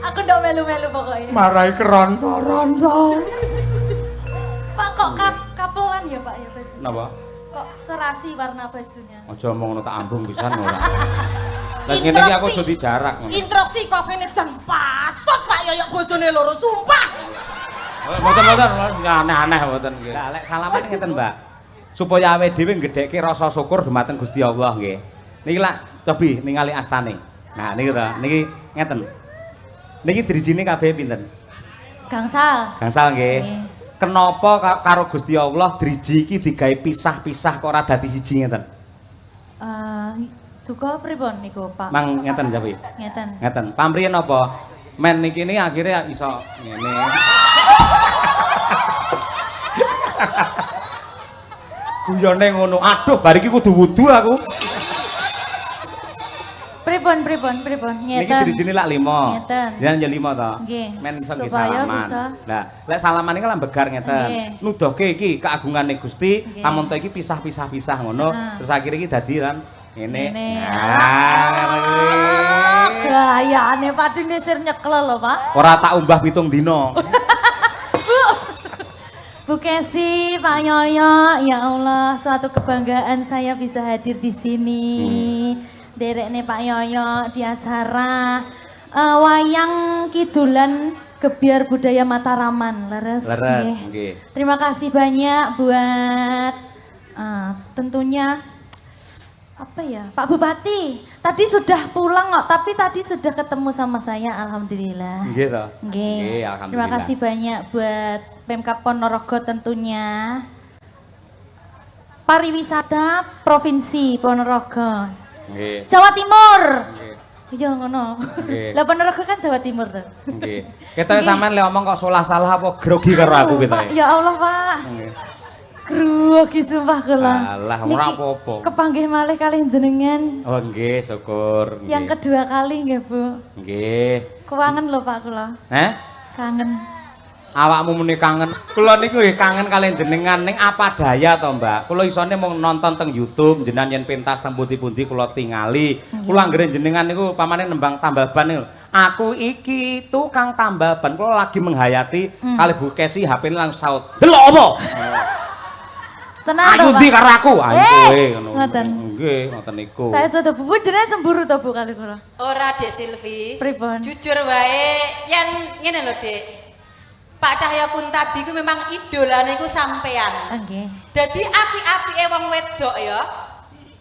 Aku ndak melu-melu pokoknya. Marai kerontoran tau. Pak kok kapelan ya Pak ya baju? Napa? Kok serasi warna bajunya? Aja omongno tak ambung pisan ora. Lah ngene iki aku dadi jarak ngono. Instruksi kok kene jan patut Pak Yoyo bojone loro sumpah. Mboten aneh-aneh mboten nggih. Lah lek salaman ngeten, Mbak. Supaya awake dhewe nggedhekke rasa syukur dumateng Gusti Allah nggih. Niki lak cobi ningali astane. Nah niki to, niki ngeten. Niki drijine kabeh pinten? Gangsal. Gangsal nggih. Kenapa karo Gusti Allah driji iki digawe pisah-pisah kok ora dadi siji ngeten? Duka pripun niku, Pak? Mang ngeten jawi. Ngeten. Ngeten. Pamriyen napa? Men niki ini akhirnya iso ngene. Guyone ngono. Aduh, bar iki kudu wudu aku. Pripun? Niki Ngeten. drijine lak 5. Ngeten. Jangan ya 5 to. Nggih. Men iso nggih Supaya salaman. bisa. Lah, lek salaman iki lambegar ngeten. Nggih. Nuduhke iki keagungane Gusti, Nggih. amun to iki pisah-pisah ngono, terus akhirnya iki dadi kan ngene. Ngene. Nah, Gayane padhe nisir nyekel lho, Pak. ora tak umbah 7 dina. Bu Kesi, Pak Yoyo, ya Allah, suatu kebanggaan saya bisa hadir di sini. Derekne Pak Yoyo di acara wayang kidulan Gebyar Budaya Mataraman. Leres Nggih. Terima kasih banyak buat tentunya apa ya, Pak Bupati. Tadi sudah pulang kok, tapi tadi sudah ketemu sama saya, alhamdulillah. Nggih to. Nggih. Nggih, alhamdulillah. Terima kasih banyak buat Pemkab Ponorogo tentunya. Pariwisata Provinsi Ponorogo. Nggih. Jawa Timur. Nggih. Iya ngono. Nggih. Lah Ponorogo kan Jawa Timur tuh. Nggih. Ketoke sampean lek omong kok salah-salah apa grogi karo aku Pak, ketoke. ya Allah, Pak. Nggih. Grogi sumpah kula. Alah, ora Niki apa-apa. Kepanggih malih kalih jenengan. Oh nggih, syukur. Nggih. Yang kedua kali nggih, Bu. Nggih. Kangen lho Pak kula. Kangen. Awakmu muni kangen. Kula niku nggih kangen kalian jenengan ning apa daya to, Mbak. Kula isone mung nonton teng YouTube, jenengan yen pentas teng pundi-pundi kula tingali. Kula anggere jenengan niku pamane nembang tambal ban niku. Aku iki tukang tambal ban. Kula lagi menghayati kali Bu Kesi HP-ne langsung saut. Delok apa? Tenang Ayo to, ndi Pak. karo aku? Ayo kowe ngono. ngoten. Nggih, ngoten niku. Saya tuh Bu jenengan cemburu to Bu kali kula. Ora Dek Silvi. Pripun? Jujur wae yen ngene lho Dek. Pak Cahyapun tadi ku memang idolane ku sampean. Nggih. Dadi api-apike wong wedok ya.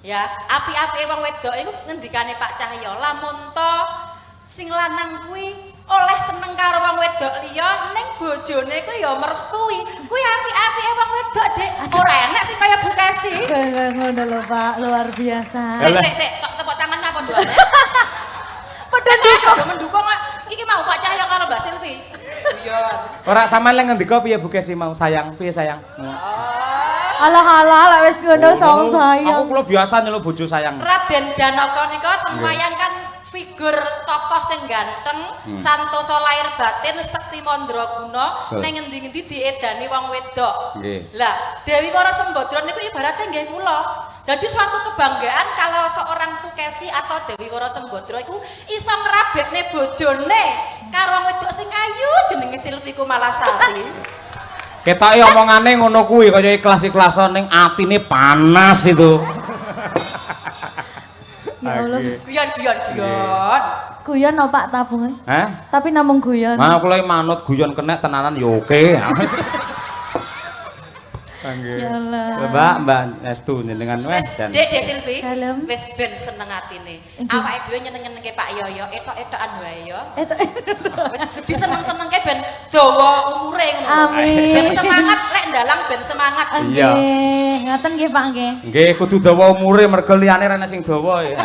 Ya, api-apike wong wedok iku ngendikane Pak Cahya, lamun to sing lanang kuwi oleh seneng karo wong wedok liya ning bojone ku ya merestui. Kuwi api-apike wong wedok, Dek. Ora enak sih kaya Bu Kesi. Ngono lho Pak, luar biasa. Sik, tepuk tangan apa duane? Padha ndiko. Mendukung iki mau Pak Cahya karo Mbak Silvi. Iya. Ora sampean lek ngendika piye Bu Kesi mau sayang? Piye sayang? Alah lek wis ngono sang saya. Aku kula biasa nyeluk bojo sayang. Raden Janaka nika tengwayang kan figur tokoh sing ganteng, santosa lahir batin, sekti mandraguna, ning ngendi-endi diedani wong wedok. Nggih. Lah, Dewi Wara Sembadra niku ibaratnya nggih kula. Jadi suatu kebanggaan kalau seorang Sukesi atau Dewi Wara Sembadra iku iso ngrabekne bojone karo wong wedok sing ayu jenenge Silvi Kumalasari. Ketoke omongane ngono kuwi kaya ikhlas-ikhlasan ning atine panas itu. Ya Allah. Guyon. Guyon no Pak tabungan. Tapi namung guyon. Mana kula manut guyon kenek tenanan ya oke. Ya Allah. Mbak Estu jenengan wes dan Dek Silvi. Dalem. Wis ben seneng atine. Awake dhewe nyeneng-nyenengke Pak Yoyo, etok-etokan wae ya. Wis diseneng-senengke ben dawa umure ngono. Amin. Ben semangat lek ndalang ben semangat. Iya. Nggih, ngoten nggih Pak nggih. nggih kudu dawa umure mergo liyane rene sing dawa ya.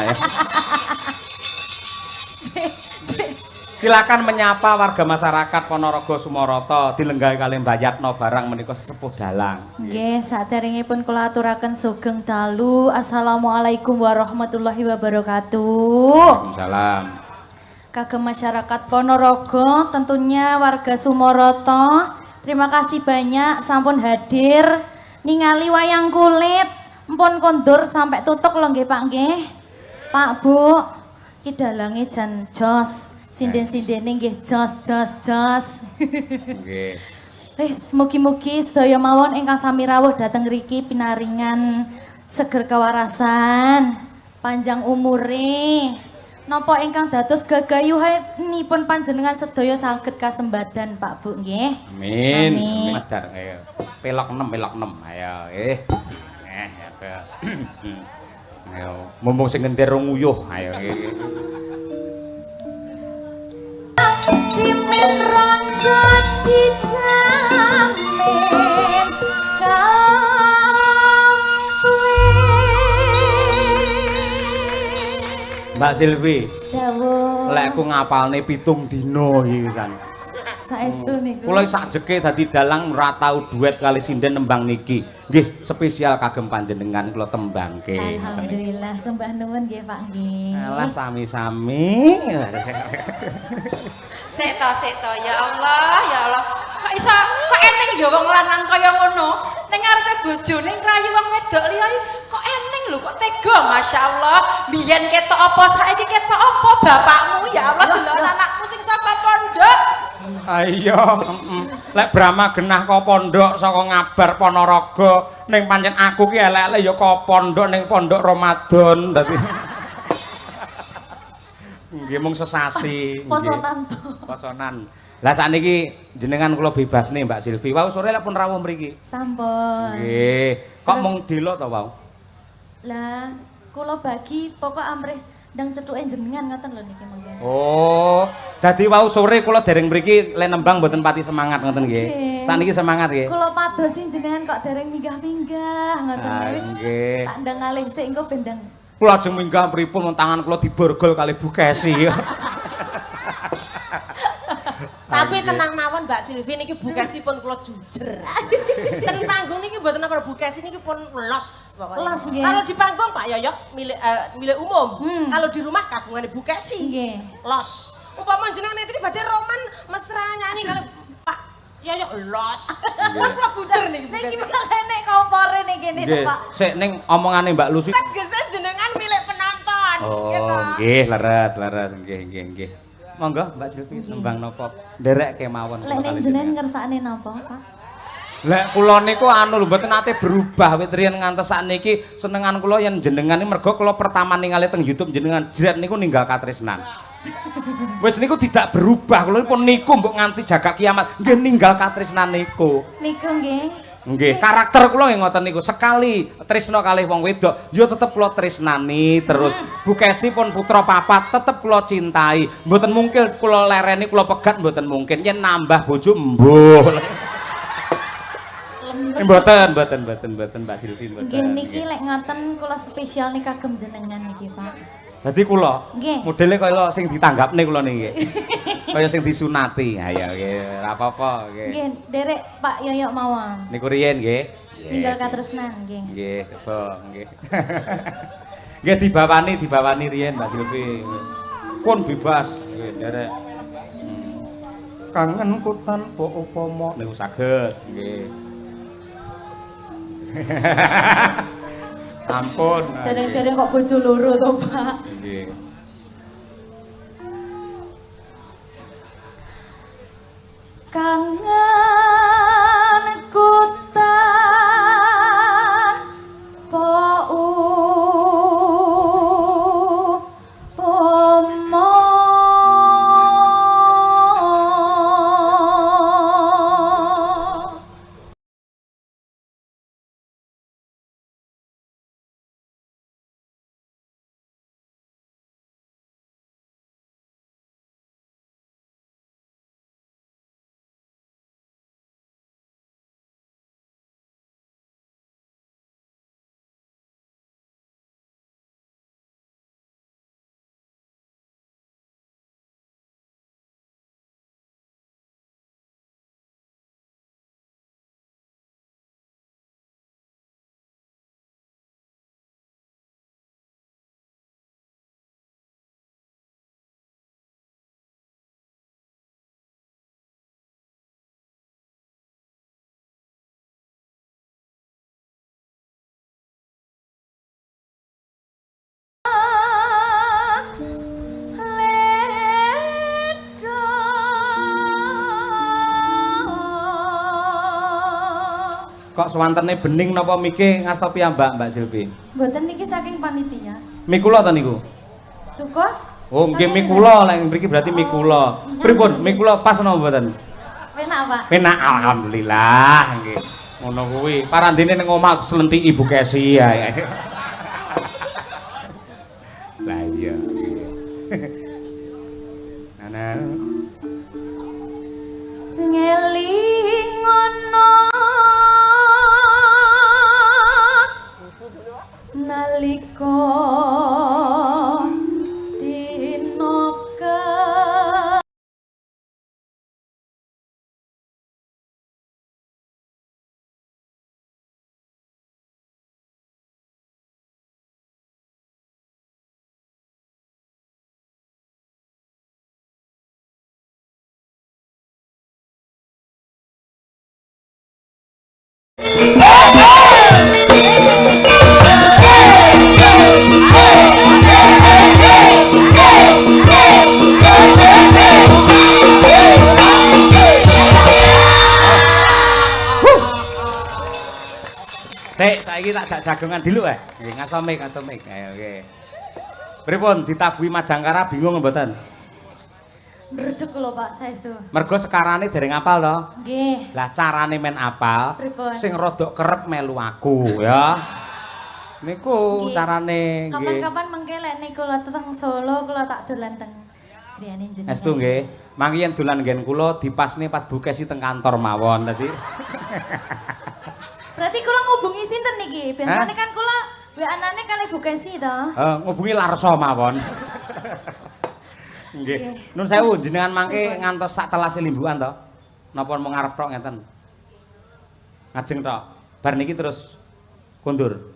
Silakan menyapa warga masyarakat Ponorogo Sumoroto dilenggahi kali Mbak Yatno barang menika sesepuh dalang. Nggih, saderengipun kula aturaken sugeng dalu. Assalamualaikum warahmatullahi wabarakatuh. Waalaikumsalam. Kagem masyarakat Ponorogo, tentunya warga Sumoroto, terima kasih banyak sampun hadir ningali wayang kulit. Mpun kondur sampai tutuk lho nggih Pak nggih. Pak Bu, iki dalange jan jos. Sinden-sindene nggih jos. Nggih. Wis mugi-mugi sedaya mawon ingkang sami rawuh dhateng ngriki pinaringan seger kewarasan, panjang umure. Napa ingkang dados gagayuhanipun panjenengan sedaya saged kasembadan Pak Bu nggih. Amin. Amin. Mas Dar, ayo. Pelok 6, ayo nggih. Ayo, mumpung sing ngentir nguyuh, ayo nggih. Dimin rondo dijamin Mbak Silvi, dawuh lek ku ngapalne 7 dina iki wisan. saestu niku. Kula sakjeke dadi dalang ora tau duet kali sinden nembang niki. Nggih, spesial kagem panjenengan kula tembangke. Alhamdulillah sembah nuwun nggih Pak nggih. Alah sami-sami. Sik to ya Allah. Kok eneng ya wong lanang kaya ngono. Ning ngarepe bojone ngrayu wong wedok liya kok eneng lho, kok tega masyaallah. Biyen ketok apa saiki ketok apa bapakmu ya Allah delok anakku sing saka pondok. Ayo, lek Brahma genah ka pondok saka ngabar Ponorogo ning pancen aku ki elek-elek ya ka pondok ning pondok Ramadan dadi. Nggih mung sesasi. Posonan to. Posonan. Lah sakniki jenengan kula bebas nih Mbak Silvi. Wau sore lek pun rawuh mriki. Sampun. Nggih. Kok mung delo to wau? Lah kula bagi pokok amrih ndang cethuke jenengan ngoten lho niki monggo. Oh, dadi wau sore kula dereng mriki lek nembang mboten pati semangat ngoten nggih. Sakniki semangat nggih. Kula padosi jenengan kok dereng minggah-minggah ngoten wis. Nggih. Tak ndang kalih sik engko ben ndang. Kula ajeng minggah pripun wong tangan kula diborgol kali Bu Kesi. Tapi tenang mawon Mbak Silvi niki bukesipun kula jujer. Ten panggung niki mboten ana bukes niki pun los pokoknya. Los, nggih. Kalau di panggung Pak Yoyok milik umum. Kalau di rumah kabungane bukesi. Nggih. Los. Upama jenengan nanti badhe roman mesra nyanyi kalau Pak Yoyok los. Kan kula bujer niki Niki bukesi. malah nek kompore ning kene to, Nggih. Pak. Sik ning omongane Mbak Lucy. Tegese jenengan milik penonton. Oh, gitu. nggih, leres nggih. Monggo Mbak Silvi sembang napa? Nderek kemawon. Lek nek jenengan ngersakne napa, Pak? Lek kula niku anu lho mboten nate berubah wit riyen ngantos sakniki senengan kula yen jenengan iki mergo kula pertama ningali teng YouTube jenengan jret niku ninggal katresnan. Wis niku tidak berubah kula pun niku mbok nganti jaga kiamat nggih ninggal katresnan niku. Niku nggih. Nggih, karakter kula nggih ngoten niku. Sekali tresna kalih wong wedok, ya tetep kula tresnani terus. Bu Kesi pun putra papat tetep kula cintai. Mboten mungkin kula lereni, kula pegat mboten mungkin. Yen nambah bojo mbuh. Mboten Mbak Silvi mboten. Nggih niki lek ngoten kula spesial nih kagem jenengan niki, Pak. Dadi kula Nggih. modele kaya sing ditanggapne kula niki. Kaya sing disunati. Ayo nggih, ora apa-apa nggih. Nggih, derek Pak Yoyok mawon. Niku riyen nggih. Tinggal katresnan nggih. Nggih, coba nggih. Nggih dibawani riyen Mbak Silvi. Pun bebas nggih derek. Kangenku tanpa upama niku saged nggih. Ampun. Dereng-dereng kok bojo loro to, Pak. Nggih. Kangenku tanpa Kok swantene bening napa mike ngasta piyambak Mbak Silvi? Mboten niki saking panitia. Mikula ta niku? Duka? Oh, nggih mikula, lek mriki berarti mikula. Pripun? Mikula pas napa mboten? Penak, Pak. Penak alhamdulillah nggih. Ngono kuwi. Parandene ning omah slenti Ibu Kesi ya. Lah iya. Ana Ngelingono nalika dina Dek, saiki tak jagongan dulu nggih, ngaso mik. Ayo nggih. Pripun ditabuhi Madangkara bingung mboten? Ndredeg lho Pak, saestu. Mergo sekarane dereng apal to. Nggih. Lah carane men apal, Pripun? sing rada kerep melu aku ya. Niku Nggih. carane nggih. Kapan-kapan mengke lek niku kula teng Solo kula tak dolan teng griyane jenengan. Estu nggih. Mangki yen dolan nggen kula dipasne pas bukesi teng kantor mawon dadi. Berarti kula ngubungi sinten niki? Biasane kan kula WA-ane kali Bu Kesi to. Ngubungi Larso mawon. Nggih. Nun sewu jenengan mangke ngantos sak telase limbukan to. Napa mung ngarep tok ngeten? Ngajeng tok. Bar niki terus kondur.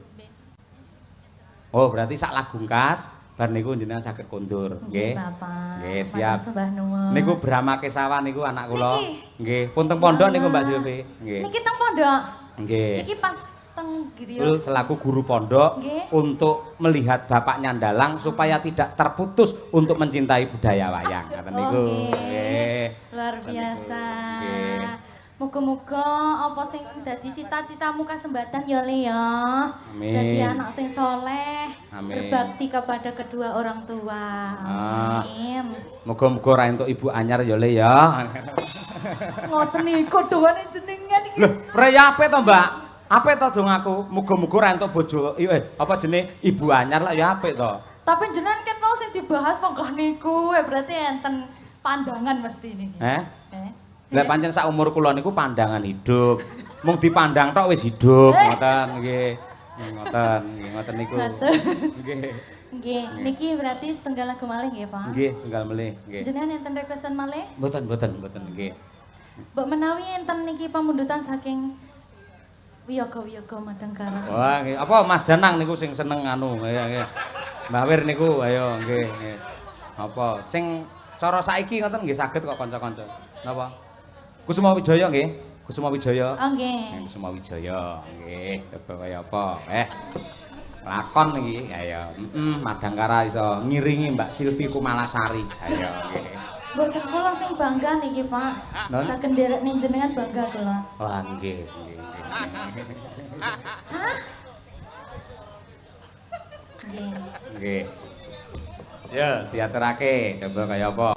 Oh, berarti sak lagungkas bar niku jenengan saged kondur, nggih. Bapak. Nggih, siap. Sembah nuwun. Niku Brahma Kesawan niku anak kula. Niki? Nggih, pun teng pondok niku Mbak Silvi. Nggih. Niki teng pondok. Nggih. Niki pas teng griya. Betul, selaku guru pondok Nggih. untuk melihat bapaknya Ndalang supaya tidak terputus untuk mencintai budaya wayang. Ngaten niku. Nggih. Luar biasa. Nggih. Muga-muga apa sing dadi cita-citamu kasembatan ya Le ya. Amin. Dadi anak sing soleh, Amin. berbakti kepada kedua orang tua. Amin. Muga-muga ora entuk ibu anyar ya Le ya. Ngoten niku doane jenengan iki. Lho, raya ape to, Mbak? Ape to dong aku? Muga-muga ora entuk bojo apa jenenge ibu anyar lah ya ape to. Tapi jenengan ket mau sing dibahas kok niku, berarti enten pandangan mesti niki. Lah pancen sak umur kula niku pandangan hidup. Mung dipandang tok wis hidup, ngoten nggih. Ngoten niku. Nggih. Nggih, niki berarti setengah lagu malih nggih, Pak? Nggih, tunggal melih, nggih. Jenengan enten requestan malih? Mboten, nggih. Mbok menawi enten niki pamundutan saking Wiyaga Madangkara. Wah, nggih. Apa Mas Danang niku sing seneng anu, nggih. Mbah Wir niku ayo nggih. Apa sing cara saiki ngoten nggih saged kok kanca-kanca. Napa? Kusuma Wijaya nggih. Kusuma Wijaya. Oh nggih. Kusuma Wijaya nggih. Coba kaya apa? Lakon iki ayo. Madangkara iso ngiringi Mbak Silvi Kumalasari. Ayo nggih. Mboten kula sing bangga niki, Pak. Non? Saken nderek ning jenengan bangga kula. Wah nggih. Nggih. Nggih. Ya, diaturake coba kaya apa?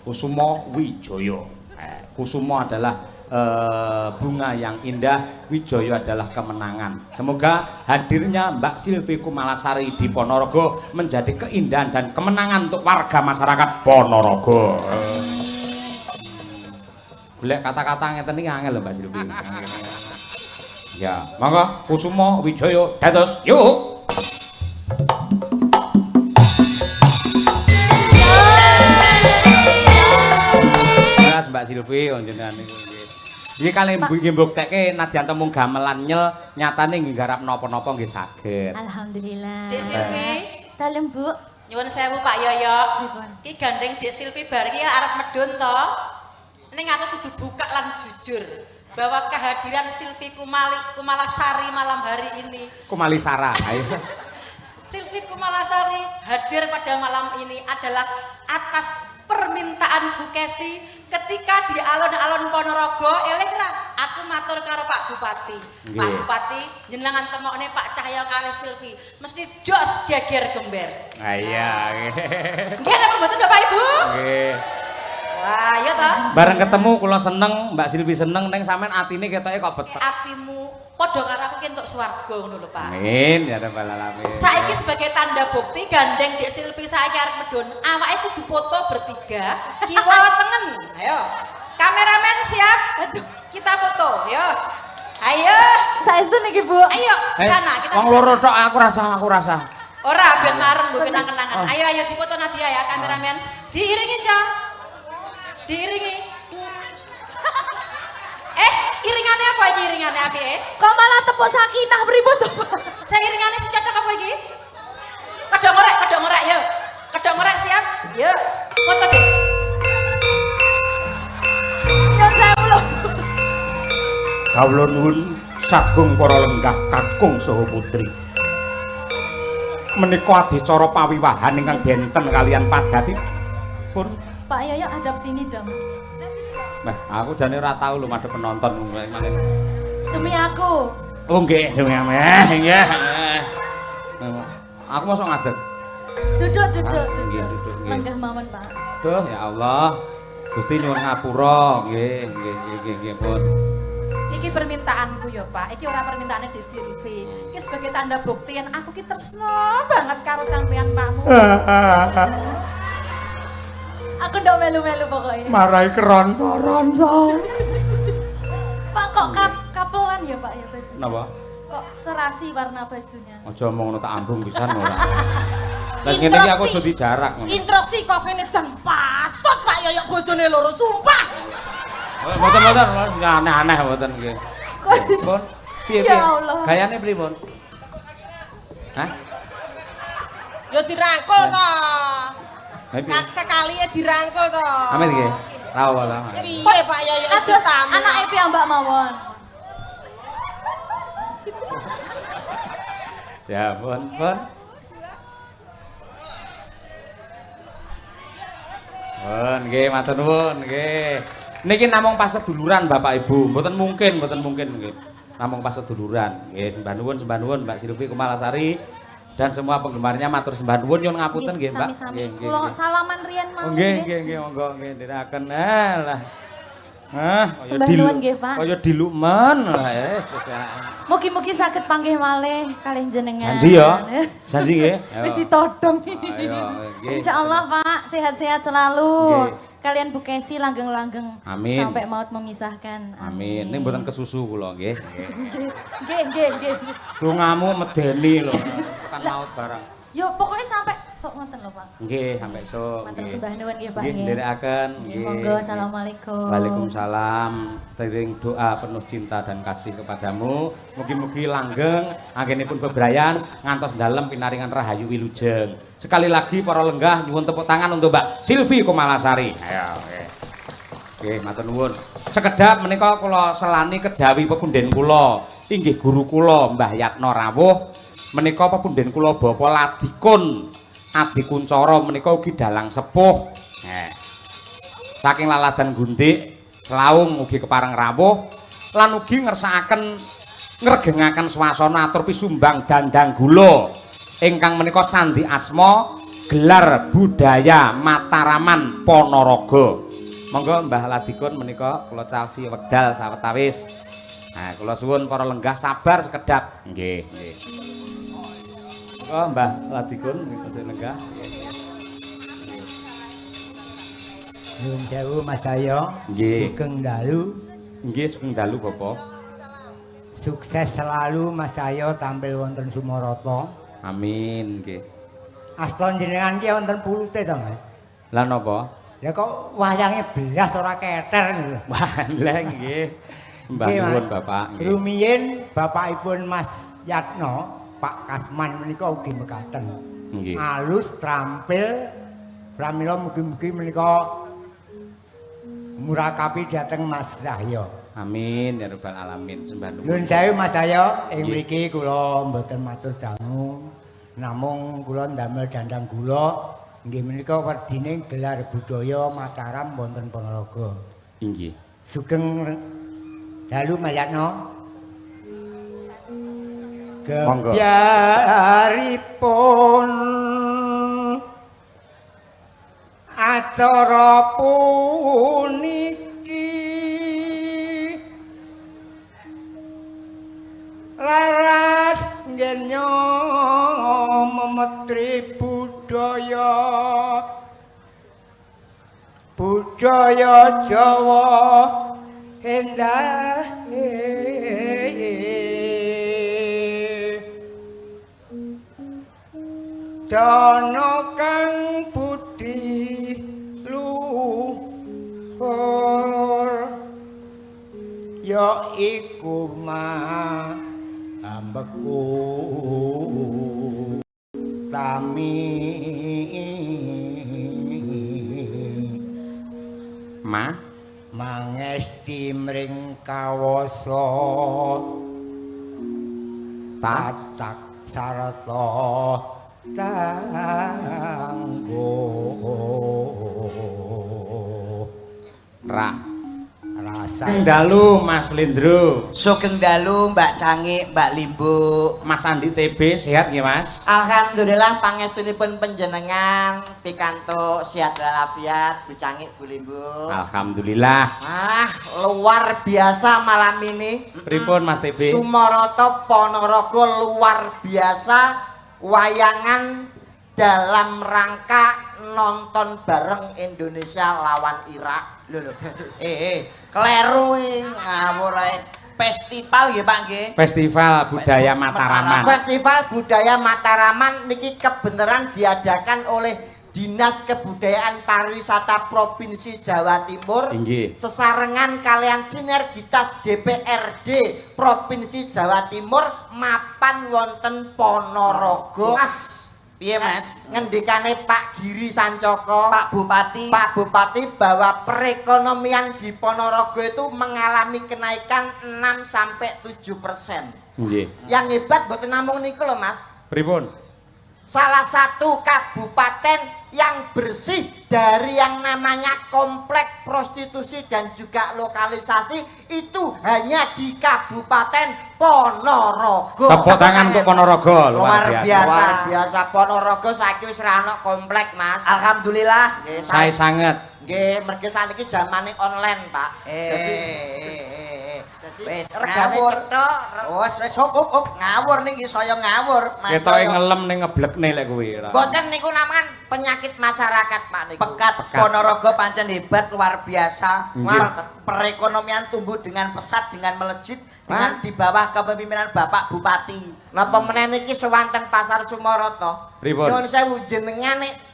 Kusuma Wijaya. Kusuma adalah bunga yang indah, Wijaya adalah kemenangan. Semoga hadirnya Mbak Silvi Kumalasari di Ponorogo menjadi keindahan dan kemenangan untuk warga masyarakat Ponorogo. Golek kata-kata ngeten iki angel lho Mbak Silvi. Ya, monggo Kusuma Wijaya dados yuk. Mbak Silvi jenengan niku nggih. Iki kalih nggih mbuktekke nadyan temung gamelan nyel nyatane nggih garap napa-napa nggih saged. Alhamdulillah. Dek Silvi, Dalem, Bu. nyuwun sewu Pak Yoyo. Pripun? Iki gandeng Dek Silvi bar iki arep medun to. Ning aku kudu buka lan jujur bahwa kehadiran Silvi Kumalasari malam hari ini. Kumalisara. Ayo. Silvi Kumalasari hadir pada malam ini adalah atas permintaan Bu Kesi ketika di alun-alun Ponorogo, eling ra Aku matur karo Pak Bupati. Pak Bupati, jenengan temokne Pak Cahyo kali Silvi, mesti jos geger gember. Ah iya. Nggih napa mboten Bapak Ibu? Nggih. Wah, iya toh. Bareng ketemu kula seneng, Mbak Silvi seneng ning sampean atine ketoke kok betek. Atimu padha karo aku ki entuk swarga ngono lho Pak. Amin ya rabbal alamin. Saiki sebagai tanda bukti gandeng Dek Silvi saiki arep medun, awake kudu foto bertiga, kiwa tengen. Ayo. Kameramen siap? Aduh, kita foto, yo. Ayo. Saestu niki Bu. Ayo, sana kita. Wong loro tok aku rasa. Ora ben marem lho kenang-kenangan. Ayo dipoto Nadia ya kameramen. Diiringi, Cong. Diiringi. Iringannya apa iki iringannya api Kok malah tepuk sakinah pripun to? Saya iringannya si cocok apa iki? Kedok ngorek yo. Kedok ngorek siap? Yo. Foto deh. Nyon sewu lho. Kawula nuwun sagung para lenggah kakung saha putri. Menika adicara pawiwahan ingkang benten kalian padatipun. Pak Yoyo hadap sini dong. Nah, aku jane ora tau lho madhep penonton malah. Demi aku. Oh nggih, nggih. Aku mosok ngadeg. Duduk. Nggih, duduk nggih. Lenggah mawon, Pak. Duh, ya Allah. Gusti nyuwun ngapura. Nggih, pun. Iki permintaanku ya Pak, iki ora permintaane di Silvi. Iki sebagai tanda bukti yen aku ki tresno banget karo sampean Pakmu. Aku ndak melu-melu pokoknya. Marai keronto-ronto. Pak kok kapelan ya Pak ya bajunya? Napa? Kok serasi warna bajunya? Aja omong ngono tak ambung pisan ora. Lah ngene iki aku jadi jarak ngono. Instruksi kok kene jan patut Pak Yoyo bojone loro sumpah. Mboten aneh-aneh mboten nggih. Pun piye? Ya Allah. Gayane pripun? Hah? Yo dirangkul to. Happy. Kekali dirangkul to. Amin nggih. Rawa. Piye Pak Yoyo Aduh, tamu. anak piyambak mawon. Ya, pun. Pun nggih, matur nuwun nggih. Niki namung pas seduluran Bapak Ibu, mboten mungkin nggih. Namung pas seduluran. Nggih, sembah nuwun Mbak Silvi Kumalasari dan semua penggemarnya matur sembah nuwun nyuwun ngapunten nggih, Mbak. Sami-sami. Kula salaman riyen mawon. Nggih, monggo nggih ndherekaken. Lah. Sembah nuwun nggih, Pak. Kaya dilukmen lah wis. Mugi-mugi saged panggih malih kalih jenengan. Janji ya. Janji nggih. Wis ditodong. Ayo, nggih. Insyaallah Pak, sehat-sehat selalu. Nggih. Kalian Bu Kesi langgeng-langgeng Amin. sampai maut memisahkan. Amin. Ning mboten kesusu kula nggih. Nggih. Dongamu medeni lho. Kan maut barang. Yo pokoknya sampai sok ngoten lho Pak. Nggih, sampai esuk. Matur sembah nuwun nggih Pak. Nggih, ndherekaken. Nggih, monggo assalamualaikum. Waalaikumsalam. Tering doa penuh cinta dan kasih kepadamu. Mugi-mugi langgeng anggenipun bebrayan ngantos dalem pinaringan rahayu wilujeng. Sekali lagi para lenggah nyuwun tepuk tangan untuk Mbak Silvi Kumalasari. Ayo, nggih. Nggih, matur nuwun. Sekedhap menika kula selani kejawi pepunden kula, inggih guru kula Mbah Yatno Rawuh. Menika pepunden kula Bapa Ladikun Adi Kuncara menika ugi dalang sepuh. Saking laladan gundik, laung ugi kepareng rawuh lan ugi ngersakaken ngregengaken swasana atur pisumbang dandang gula ingkang menika sandi asma gelar budaya Mataraman Ponorogo. Monggo Mbah Ladikun menika kula caosi wekdal sawetawis. Nah, kula suwun para lenggah sabar sekedhap. Nggih. Oh, Mbah Ladikun sing lenggah. Nyuwun sewu Mas Ayo. Nggih. Sugeng dalu. Nggih, sugeng dalu Bapak. Sukses selalu Mas Ayo tampil wonten Sumarata. Amin nggih. Asta jenengan ki wonten pulute to, Mas? Lah napa? Ya kok wayange belas ora keter lho. Wah, lah nggih. Mbah nuwun Bapak. Nggih. Rumiyin bapakipun Mas Yatno, Pak Kasman menika ugi mekaten. Nggih. Alus trampil pramila mugi-mugi menika murakabi dhateng Mas Cahyo. Amin ya rabbal alamin. Sembah nuwun. Nuwun sewu Mas Cahyo, ing Nggih. mriki kula mboten matur dangu. Namung kula ndamel dandang gula nggih menika werdine gelar budaya Mataram wonten Ponorogo. Inggih. Sugeng Dalu mayatno. Monggo. Gebyaripun acara puniki laras ngenyo memetri budaya Jawa endah Dono kang putih luhur ya iku ambeku tami mangesti mring kawasa tatak sarta tanggo rasa dalu Mas Lindro, Sugeng dalu Mbak Cangik, Mbak Limbu. Mas Andi TB sehat nggih Mas? Alhamdulillah pangestunipun panjenengan pikantuk sehat walafiat, Bu Cangik, Bu Limbu. Alhamdulillah. Luar biasa malam ini. Pripun Mas TB? Sumarata Ponorogo luar biasa, wayangan dalam rangka nonton bareng Indonesia lawan Irak. Lho. Kleru ngawur ae. Festival nggih Pak nggih. Festival Budaya Mataraman. Festival Budaya Mataraman niki kebenaran diadakan oleh Dinas Kebudayaan Pariwisata Provinsi Jawa Timur. Inggih. Sesarengan kalian sinergitas DPRD Provinsi Jawa Timur mapan wonten Ponorogo. Mas, piye Mas? Ngendikane Pak Giri Sancoko, Pak Bupati bahwa perekonomian di Ponorogo itu mengalami kenaikan 6-7%. Nggih. Yang hebat mboten namung niku lho Mas. Pripun? Salah satu kabupaten yang bersih dari yang namanya komplek prostitusi dan juga lokalisasi itu hanya di Kabupaten Ponorogo. Tepuk tangan untuk Ponorogo, luar biasa. Luar biasa Ponorogo saiki wis ra ono komplek, Mas. Alhamdulillah. Saya sangat. Nggih, mergi saniki zamane online, Pak. Wis regane cetok. Wis up ngawur niki saya ngawur, Mas. Ketoke ngelem ning ngeblekne lek kuwi. Mboten niku namakan penyakit masyarakat, Pak niku. Pekat Ponorogo pancen hebat luar biasa. Nggih. Perekonomian tumbuh dengan pesat, dengan melejit, dengan di bawah kepemimpinan Bapak Bupati. Napa meneh niki sewanten Pasar Sumarata. Pripun? Nyuwun sewu jenengan nek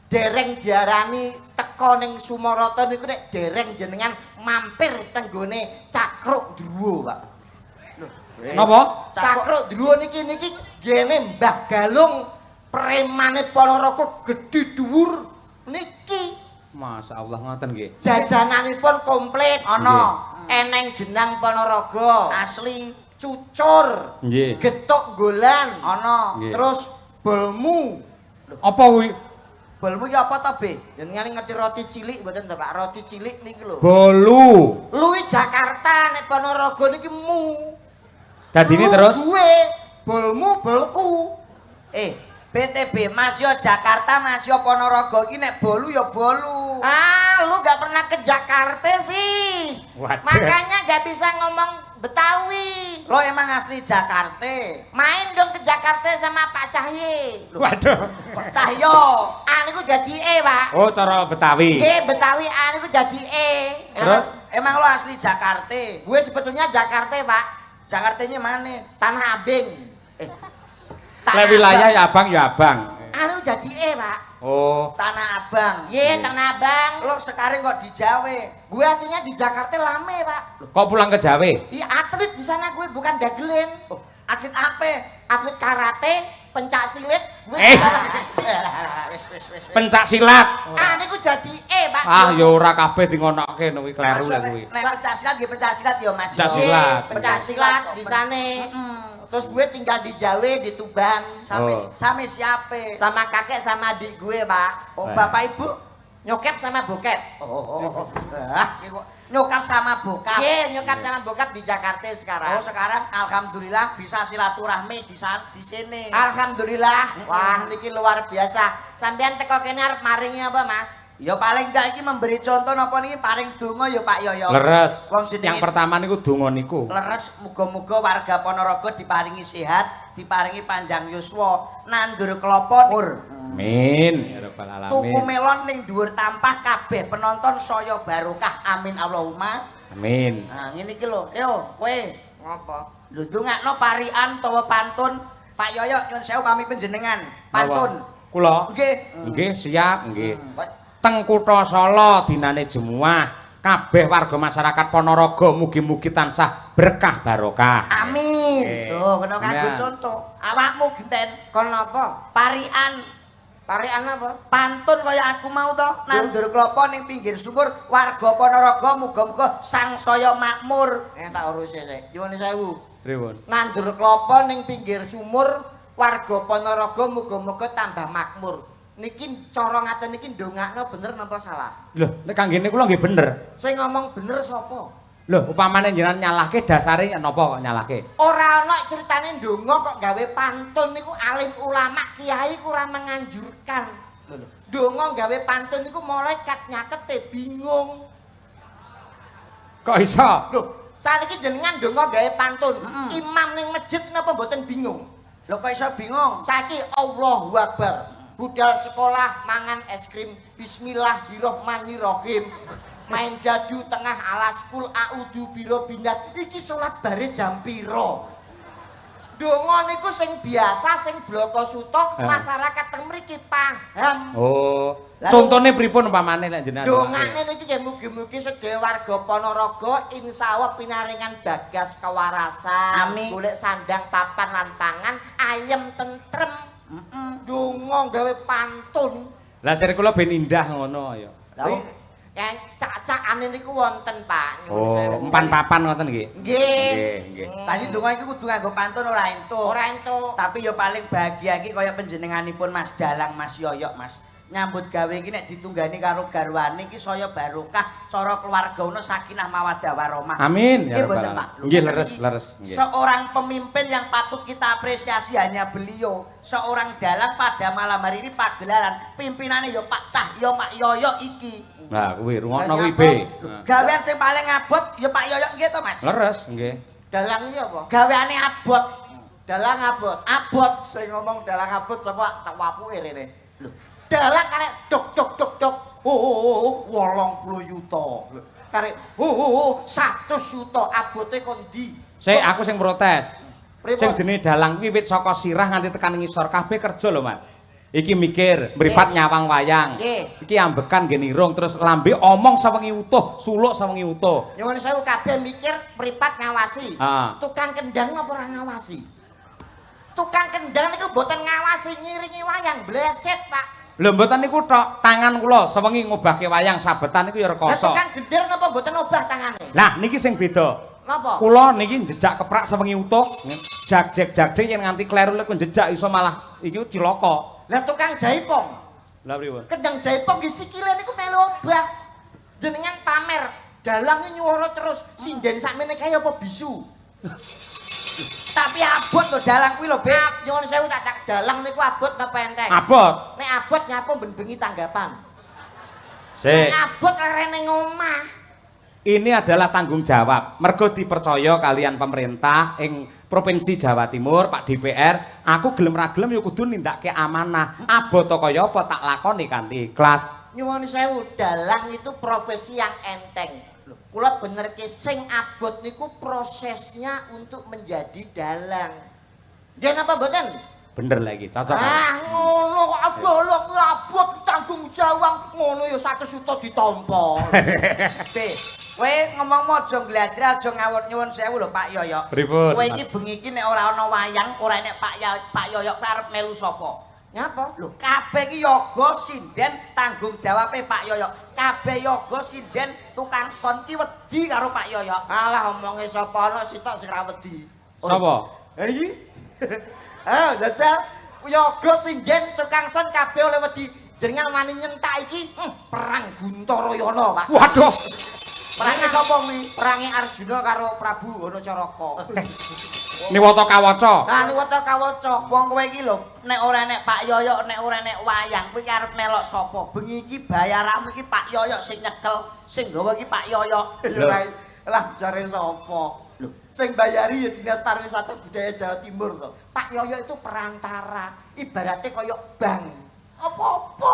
dereng diarani teka ning Sumarata niku nek dereng jenengan mampir tenggone Cakruk Druwo, Pak. Napa? Cakruk Druwo niki gene Mbah Galung premane Ponorogo gedhe dhuwur niki. Masya Allah ngoten nggih. Jajananipun komplit ana eneng jenang Ponorogo Asli cucur Nggih. getuk golan ana. Nggih. terus bolmu. Apa kuwi? Bolmu ki apa to, Be? Jenengan ngerti roti cilik mboten to, Pak? Roti cilik niki lho. Bolu. Luwi Jakarta nek Ponorogo niki mu. Dadine Lu terus gue bolmu bolku. BTB Mas yo Jakarta, Mas yo Ponorogo iki nek bolu ya bolu. Lu gak pernah ke Jakarta sih. Waduh. Makanya gak bisa ngomong Betawi. Lo emang asli Jakarta. Main dong ke Jakarta sama Pak Cahye. Waduh. Cahyo. Niku dadi Pak. Oh, cara Betawi. Nggih, Betawi niku dadi Terus? Emang lo asli Jakarta. Gue sebetulnya Jakarta, Pak. Jakartanya mana? Tanah Abang. Lek wilayah ya abang ya abang. Niku dadi Pak. Oh. Tanah Abang. Iya, Tanah Abang. Lo sekarang kok di Jawa? Gue aslinya di Jakarta lame, Pak. Kok pulang ke Jawa? Iya, atlet di sana gue bukan dagelan. Atlet apa? Atlet karate, pencak silat, gue Eh. di sana. Wis. Pencak silat. Niku dadi Pak. Ah, ya ora kabeh dingonokke kuwi kleru lek kuwi. Nek pencaksilat nggih pencaksilat ya Mas. Pencak silat. Pencak silat di sana. Terus gue tinggal di Jawa, di Tuban. Sami siapa? Sama kakek sama adik gue, Pak. Oh, bapak ibu? Nyokap sama bokep. Nyokap sama bokap. Iya, nyokap sama bokap di Jakarta sekarang. Oh, sekarang alhamdulillah bisa silaturahmi di sini. Alhamdulillah. Wah, niki luar biasa. Sampean teko kene arep maringi apa, Mas? Ya paling ndak iki memberi contoh napa niki paring donga ya Pak Yoyo. Leres. Wong jenenge Yang pertama niku donga niku. leres muga-muga warga Ponorogo diparingi sehat, diparingi panjang yuswa, nandur kelapa mur. Amin. Ya rabbal alamin. Tuku melon ning dhuwur tampah kabeh penonton saya barokah. Amin Allahumma. Amin. Nah, ngene iki lho. Yo, kowe Ngopo? lho ndongakno parian utawa pantun. Pak Yoyo nyuwun sewu pami panjenengan. Pantun. Kula. Nggih. Nggih, siap, nggih. Teng Kutha Solo dinane Jemuah, kabeh warga masyarakat Ponorogo mugi-mugi tansah berkah barokah. Amin. Oke. Tuh, kena kanggo Ya. contoh. Awakmu genten Kon napa? parian Parian apa? pantun kaya aku mau to, nandur klapa ning pinggir sumur, warga Ponorogo muga-muga sangsaya makmur. Tak urusi sik. Nyuwun sewu. Pripun? Nandur klapa ning pinggir sumur, warga Ponorogo muga-muga tambah makmur. Niki cara ngaten niki ndongakno bener napa salah? Lho, nek kanggene kula nggih bener. Sing ngomong bener sapa? Lho, upamane jenengan nyalahke dasare napa kok nyalahke? Ora ana critane ndonga kok gawe pantun niku alim ulama kiai kurang menganjurkan. Ndonga gawe pantun niku malaikat nyakete bingung. Kok iso? Lho, saniki jenengan ndonga gawe pantun. Imam ning masjid napa mboten bingung? Lho kok iso bingung? Saiki Allahu Akbar. Budal sekolah mangan es krim. Bismillahirrahmanirrahim. Main jadu tengah alas kul a'udzu biro binas. Iki salat bare jam piro? Donga niku sing biasa sing bloko suto masyarakat teng mriki paham. Oh. Contone pripun upamane nek jenengan? Dongane niki nggih mugi-mugi sedaya warga Ponorogo insyaallah pinaringan bagas kewarasan, Amin. golek sandang papan lan pangan, ayem tentrem. Donga gawe pantun. Lah sir kula ben indah ngono ya. Lah yang cak-cakane niku wonten, Pak. Nyuwun Oh, sewu. empan papan ngoten nggih. Nggih. Nggih. Tadi donga iki kudu nganggo pantun ora entuk. Ora entuk. Tapi ya paling bahagia iki kaya panjenenganipun Mas Dalang, Mas Yoyo, Mas. Nyambut gawe iki nek ditunggani karo garwane iki saya barokah, cara keluarga ono sakinah mawaddah warahmah. Amin. Nggih Ya mboten, rabbal Pak. alamin. Nggih leres, Iki leres. Nggih. Seorang pemimpin yang patut kita apresiasi hanya beliau. Seorang dalang pada malam hari ini pagelaran pimpinannya ya Pak Cahyo, Pak Yoyo iki. Nah, kuwi rungokno kuwi B. Nah. Gawean sing paling abot ya Pak Yoyo nggih to, Mas? Leres, nggih. Dalang iki apa? Gaweane abot. Dalang abot. Abot. Sing ngomong dalang abot sapa tak wapuke rene. Lho, dalang karek dok dok dok dok. Oh, 80 yuta. Lho, karek 100 yuta abote kon ndi? Sik aku sing protes. Pripun? Sing jenenge dalang wiwit saka sirah nganti tekan ngisor kabeh kerja lho, Mas. Iki mikir, mripat nyawang wayang. Nggih. Iki ambekan nggih nirung terus lambe omong sawengi utuh, suluk sawengi utuh. Nyuwun sewu kabeh mikir mripat ngawasi. Ah. Tukang kendang apa ora ngawasi? Tukang kendang niku mboten ngawasi ngiringi wayang, bleset, Pak. Lho mboten niku tok, tangan kula sewengi ngobahke wayang sabetan niku ya Lah rekoso. tukang gender napa mboten obah tangane? Lah niki sing beda. Napa? Kula niki njejak keprak sewengi utuh, jag-jag yen nganti kleru lek njejak iso malah iki cilaka. Lah tukang jaipong. Lah pripun? Kendang jaipong nggih sikile niku melu obah. Jenengan pamer, dalang nyuwara terus sinden sakmene kae apa bisu. Tapi abot lho dalang kuwi lho, Beb. Nyuwun sewu tak dalang niku abot napa enteng? Abot. Nek abot nyapa ben bengi tanggapan. Sik. Nek abot rene ngomah. Ini adalah tanggung jawab. Mergo dipercaya kalian pemerintah ing Provinsi Jawa Timur, Pak DPR, aku gelem ra gelem ya kudu nindakke amanah. Abot kaya apa tak lakoni kanthi ikhlas. Nyuwun sewu, dalang itu profesi yang enteng. Kula benerke sing abot niku prosesnya untuk menjadi dalang. Nggih napa mboten? Bener lagi, cocok. Ah ngono kok abolong abot tanggung jawab ngono ya 100 juta ditampa. Be, kowe ngomong aja ngladra aja ngawur nyuwun sewu lho Pak Yoyo. Pripun, Kowe Mas? iki bengi iki nek ora ana wayang, ora nek Pak Yoyo arep melu sapa? Nyapa? Lho, kabeh iki yoga sinden tanggung jawabe Pak Yoyo. Kabeh yoga sinden tukang son ki wedi karo Pak Yoyo. Alah omonge sapa ana sitok sing ra wedi. Sapa? Iki. Ayo jajal yoga sinden tukang son kabeh oleh wedi. Jenengan wani nyentak iki perang Guntarayana, Pak. Waduh. Perange sapa kuwi? Perange Arjuna karo Prabu Hanacaraka. Niwata kawaca. Nah, Niwata kawaca. Wong kowe iki lho, nek ora nek Pak Yoyok, nek ora nek wayang, kowe arep melok sapa? Bengi iki bayaranmu iki Pak Yoyok sing nyekel, sing gawa iki Pak Yoyok. Ya Rai, lah jare sapa? Lho, sing bayari ya Dinas Pariwisata Budaya Jawa Timur to. Pak Yoyo itu perantara, ibaratnya kaya bank. Apa-apa.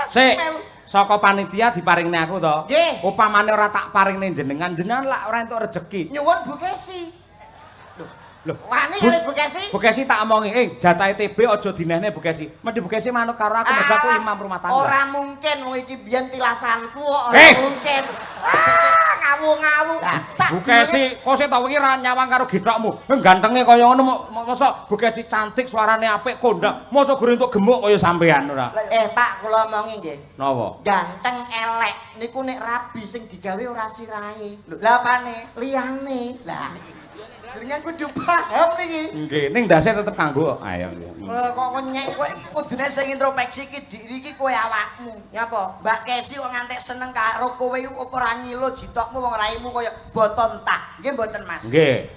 Sik, saka panitia diparingne aku to. Nggih. Upamane ora tak paringne jenengan lak ora entuk rejeki. Nyuwun Bu Kesi. Lho, Wani kali Bu Kesi? Bu Kesi tak omongi, jatahe TB aja dinehne Bu Kesi. Mendhi Bu Kesi manut karo aku mergo aku imam rumah tangga. Ora mungkin wong iki biyen tilasanku kok ora Eh! mungkin. Ngawu-ngawu. Bu Kesi, kok sik tau iki ra nyawang karo gethokmu. Gantenge kaya ngono mosok Bu Kesi cantik, suarane apik, kondang. Mosok gure entuk gemuk kaya sampean ora. Pak, kula omongi nggih. Napa? Ganteng elek niku nek rabi sing digawe ora sirahe. Lho, lha apane? Liyane. Lah, dunya kudu paham niki. Nggih, ning ndase tetep kanggo. Ayo. Kok nyek Kowe iki kudune sing introspeksi iki diri iki kowe awakmu. nyapa? Mbak Kesi kok ngantek seneng karo kowe iku apa ora ngilo jitokmu wong raimu kaya boton tah. Nggih mboten Mas. Nggih.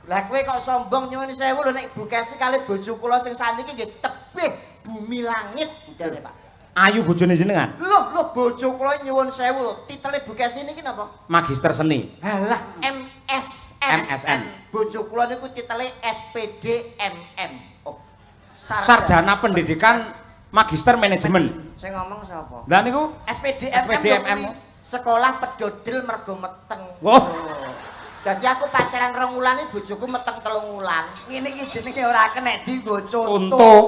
Lah kowe kok sombong nyuwun sewu lho nek Bu Kesi kali bojo kula sing saniki nggih tebih bumi langit budale Pak. Ayu bojone jenengan. Loh bojo kula nyuwun sewu lho, titele Bu Kesi niki napa? Magister seni. Halah MSN. Bojo kula niku titele SPD MM. Oh. Sarjana Pendidikan Magister Manajemen. Sing ngomong sapa? Lah niku SPDMM. SPDMM. Sekolah pedodil mergo meteng. Wah. Dadi aku pacaran 2 wulan iki bojoku meteng 3 wulan. Ngene iki jenenge ora kenek dienggo Contoh. contoh.